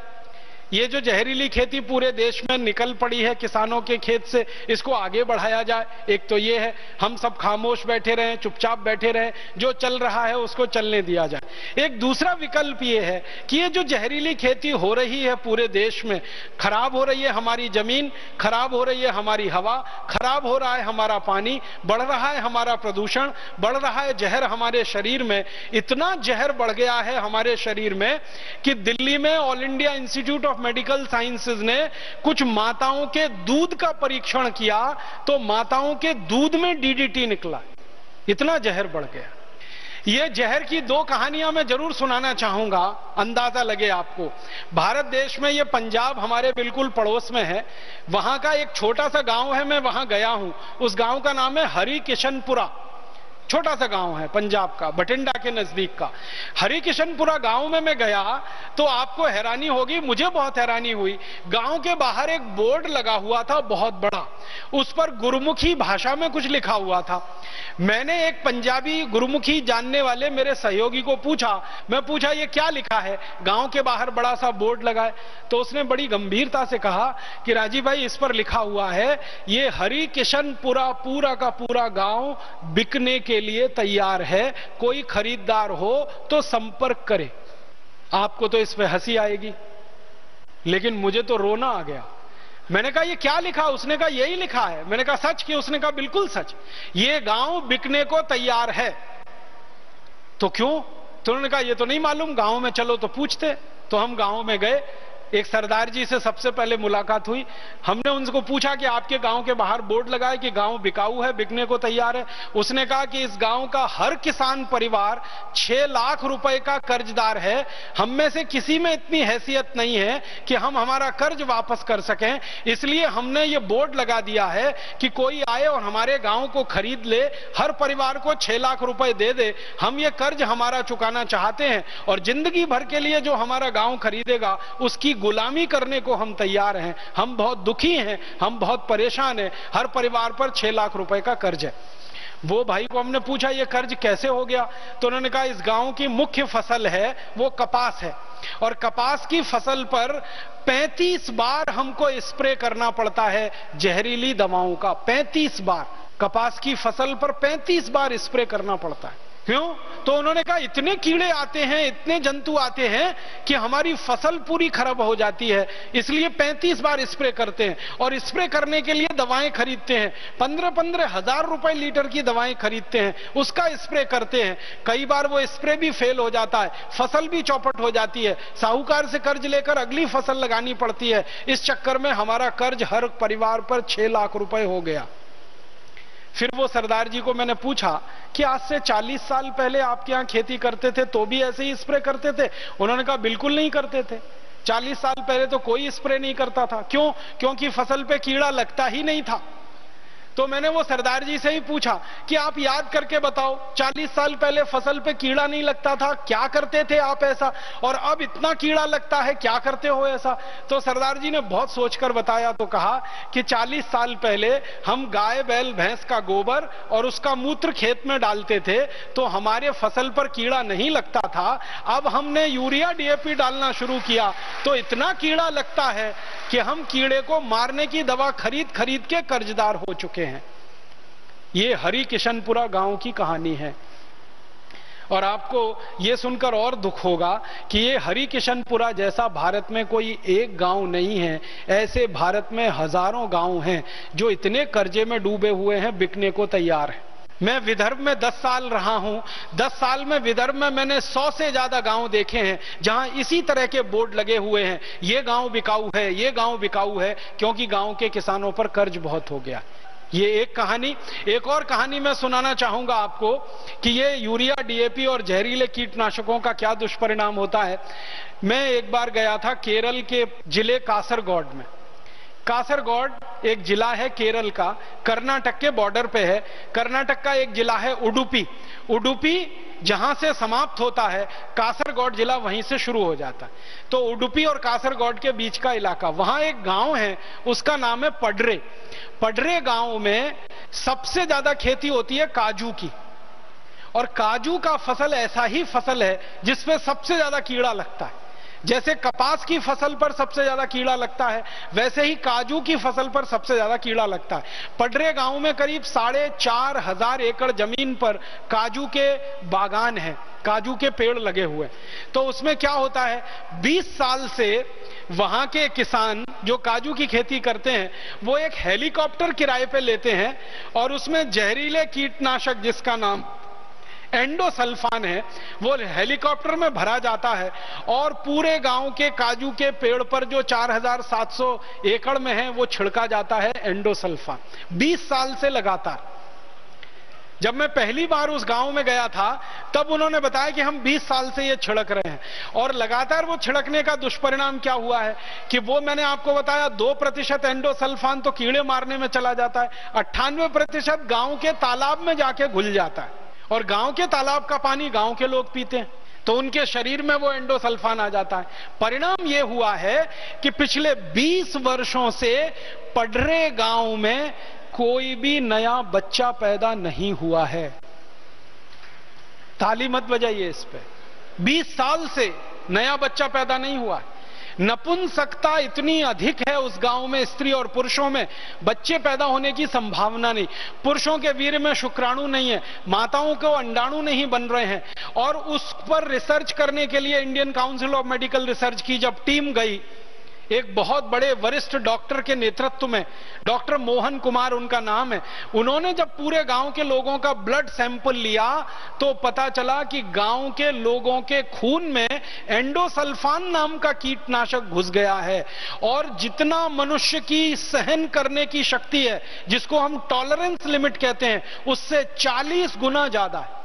ये जो जहरीली खेती पूरे देश में निकल पड़ी है किसानों के खेत से, इसको आगे बढ़ाया जाए। एक तो ये है, हम सब खामोश बैठे रहें, चुपचाप बैठे रहें, जो चल रहा है उसको चलने दिया जाए। एक दूसरा विकल्प ये है कि ये जो जहरीली खेती हो रही है पूरे देश में, खराब हो रही है हमारी जमीन, खराब हो रही है हमारी हवा, खराब हो रहा है हमारा पानी, बढ़ रहा है हमारा प्रदूषण, बढ़ रहा है जहर हमारे शरीर में। इतना जहर बढ़ गया है हमारे शरीर में कि दिल्ली में all India institute of medical sciences ने कुछ माताओं के दूध का परीक्षण किया तो माताओं के दूध में डीडीटी निकला। इतना जहर बढ़ गया। ये जहर की 2 कहानियां मैं जरूर सुनाना चाहूंगा, अंदाजा लगे आपको। भारत देश में ये पंजाब हमारे बिल्कुल पड़ोस में है, वहां का एक छोटा सा गांव है, मैं वहां गया हूं। उस गांव का नाम है हरि किशनपुरा। छोटा सा गांव है पंजाब का, बठिंडा के नजदीक का। हरिकिशनपुरा गांव में मैं गया तो आपको हैरानी होगी, मुझे बहुत हैरानी हुई। गांव के बाहर एक बोर्ड लगा हुआ था बहुत बड़ा, उस पर गुरुमुखी भाषा में कुछ लिखा हुआ था। मैंने एक पंजाबी गुरुमुखी जानने वाले मेरे सहयोगी को पूछा, मैं पूछा ये क्या लिखा है, गांव के बाहर बड़ा सा बोर्ड लगा है। तो उसने बड़ी गंभीरता से कहा कि राजीव भाई इस पर लिखा हुआ है ये हरिकिशनपुरा पूरा का पूरा गांव बिकने के लिए तैयार है, कोई खरीदार हो तो संपर्क करे। आपको तो इस पे हंसी आएगी, लेकिन मुझे तो रोना आ गया। मैंने कहा ये क्या लिखा? उसने कहा यही लिखा है। मैंने कहा सच? कि उसने कहा बिल्कुल सच, ये गांव बिकने को तैयार है। तो क्यों? तो उन्होंने कहा ये तो नहीं मालूम, गांव में चलो तो पूछते। तो हम गांव में गए, एक सरदार जी से सबसे पहले मुलाकात हुई। हमने उनको पूछा कि आपके गांव के बाहर बोर्ड लगा है कि गांव बिकाऊ है, बिकने को तैयार है। उसने कहा कि इस गांव का हर किसान परिवार 6 लाख रुपए का कर्जदार है, हम में से किसी में इतनी हैसियत नहीं है कि हम हमारा कर्ज वापस कर सकें, इसलिए हमने ये बोर्ड लगा दिया है कि कोई आए और हमारे गांव को खरीद ले, हर परिवार को 6 लाख रुपए दे दे, हम ये कर्ज हमारा चुकाना चाहते हैं और जिंदगी भर के लिए जो हमारा गांव खरीदेगा उसकी गुलामी करने को हम तैयार हैं। हम बहुत दुखी हैं, हम बहुत परेशान हैं, हर परिवार पर 6 लाख रुपए का कर्ज है। वो भाई को हमने पूछा ये कर्ज कैसे हो गया? तो उन्होंने कहा इस गांव की मुख्य फसल है वो कपास है, और कपास की फसल पर 35 बार हमको स्प्रे करना पड़ता है जहरीली दवाओं का। 35 बार कपास की फसल पर 35 बार स्प्रे करना पड़ता है। क्यों? तो उन्होंने कहा इतने कीड़े आते हैं, इतने जंतु आते हैं कि हमारी फसल पूरी खराब हो जाती है, इसलिए 35 बार स्प्रे करते हैं। और स्प्रे करने के लिए दवाएं खरीदते हैं, 15-15 हजार रुपए लीटर की दवाएं खरीदते हैं, उसका स्प्रे करते हैं। कई बार वो स्प्रे भी फेल हो जाता है, फसल भी चौपट हो जाती है, साहूकार से कर्ज लेकर अगली फसल लगानी पड़ती है। इस चक्कर में हमारा कर्ज हर परिवार पर 6 लाख रुपए हो गया। फिर वो सरदार जी को मैंने पूछा कि आज से 40 साल पहले आपके यहां खेती करते थे तो भी ऐसे ही स्प्रे करते थे? उन्होंने कहा बिल्कुल नहीं करते थे, 40 साल पहले तो कोई स्प्रे नहीं करता था। क्यों? क्योंकि फसल पे कीड़ा लगता ही नहीं था। तो मैंने वो सरदार जी से ही पूछा कि आप याद करके बताओ, 40 साल पहले फसल पे कीड़ा नहीं लगता था, क्या करते थे आप ऐसा, और अब इतना कीड़ा लगता है, क्या करते हो ऐसा? तो सरदार जी ने बहुत सोचकर बताया, तो कहा कि 40 साल पहले हम गाय बैल भैंस का गोबर और उसका मूत्र खेत में डालते थे तो हमारे फसल पर कीड़ा नहीं लगता था। अब हमने यूरिया डीएपी डालना शुरू किया तो इतना कीड़ा लगता है कि हम कीड़े को मारने की दवा खरीद खरीद के कर्जदार हो चुके हैं। ये हरिकिशनपुरा गांव की कहानी है। और आपको यह सुनकर और दुख होगा कि ये हरिकिशनपुरा जैसा भारत में कोई एक गांव नहीं है, ऐसे भारत में हजारों गांव हैं जो इतने कर्जे में डूबे हुए हैं, बिकने को तैयार हैं। मैं विदर्भ में 10 साल रहा हूं, 10 साल में विदर्भ में मैंने 100 से ज्यादा गांव देखे हैं जहां इसी तरह के बोर्ड लगे हुए हैं, ये गांव बिकाऊ है, ये गांव बिकाऊ है, क्योंकि गांव के किसानों पर कर्ज बहुत हो गया। ये एक कहानी। एक और कहानी मैं सुनाना चाहूंगा आपको कि ये यूरिया डीएपी और जहरीले कीटनाशकों का क्या दुष्परिणाम होता है। मैं एक बार गया था केरल के जिले कासरगोड में। कासरगोड एक जिला है केरल का, कर्नाटक के बॉर्डर पे है। कर्नाटक का एक जिला है उडुपी। उडुपी जहां से समाप्त होता है, कासरगोड जिला वहीं से शुरू हो जाता है। तो उडुपी और कासरगोड के बीच का इलाका, वहां एक गांव है, उसका नाम है पडरे। पडरे गांव में सबसे ज्यादा खेती होती है काजू की, और काजू का फसल ऐसा ही फसल है जिसपे सबसे ज्यादा कीड़ा लगता है। जैसे कपास की फसल पर सबसे ज्यादा कीड़ा लगता है, वैसे ही काजू की फसल पर सबसे ज्यादा कीड़ा लगता है। पडरे गांव में करीब 4,500 एकड़ जमीन पर काजू के बागान हैं, काजू के पेड़ लगे हुए। तो उसमें क्या होता है, 20 साल से वहां के किसान जो काजू की खेती करते हैं वो एक हेलीकॉप्टर किराए पे लेते हैं और उसमें जहरीले कीटनाशक जिसका नाम एंडोसल्फान है वो हेलीकॉप्टर में भरा जाता है और पूरे गांव के काजू के पेड़ पर जो 4,700 एकड़ में है वो छिड़का जाता है एंडोसल्फान, 20 साल से लगातार। जब मैं पहली बार उस गांव में गया था तब उन्होंने बताया कि हम 20 साल से ये छिड़क रहे हैं, और लगातार वो छिड़कने का दुष्परिणाम क्या हुआ है कि वो मैंने आपको बताया 2% एंडोसल्फान तो कीड़े मारने में चला जाता है, 98% गांव के तालाब में जाके घुल जाता है। और गांव के तालाब का पानी गांव के लोग पीते हैं, तो उनके शरीर में वो एंडोसल्फान आ जाता है। परिणाम ये हुआ है कि पिछले 20 वर्षों से पडरे गांव में कोई भी नया बच्चा पैदा नहीं हुआ है। ताली मत बजाइए इस पे। 20 साल से नया बच्चा पैदा नहीं हुआ है। नपुंसकता इतनी अधिक है उस गांव में, स्त्री और पुरुषों में बच्चे पैदा होने की संभावना नहीं। पुरुषों के वीर्य में शुक्राणु नहीं है, माताओं को अंडाणु नहीं बन रहे हैं। और उस पर रिसर्च करने के लिए Indian council of medical research की जब टीम गई, एक बहुत बड़े वरिष्ठ डॉक्टर के नेतृत्व में, डॉक्टर मोहन कुमार उनका नाम है, उन्होंने जब पूरे गांव के लोगों का ब्लड सैंपल लिया तो पता चला कि गांव के लोगों के खून में एंडोसल्फान नाम का कीटनाशक घुस गया है। और जितना मनुष्य की सहन करने की शक्ति है, जिसको हम टॉलरेंस लिमिट कहते हैं, उससे 40 गुना ज्यादा है।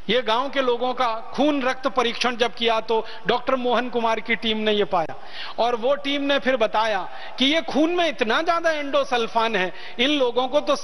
ये गांव के लोगों का खून रक्त परीक्षण जब किया तो डॉक्टर मोहन कुमार की टीम ने ये पाया। और वो टीम ने फिर बताया कि ये खून में इतना ज्यादा एंडोसल्फान है, इन लोगों को तो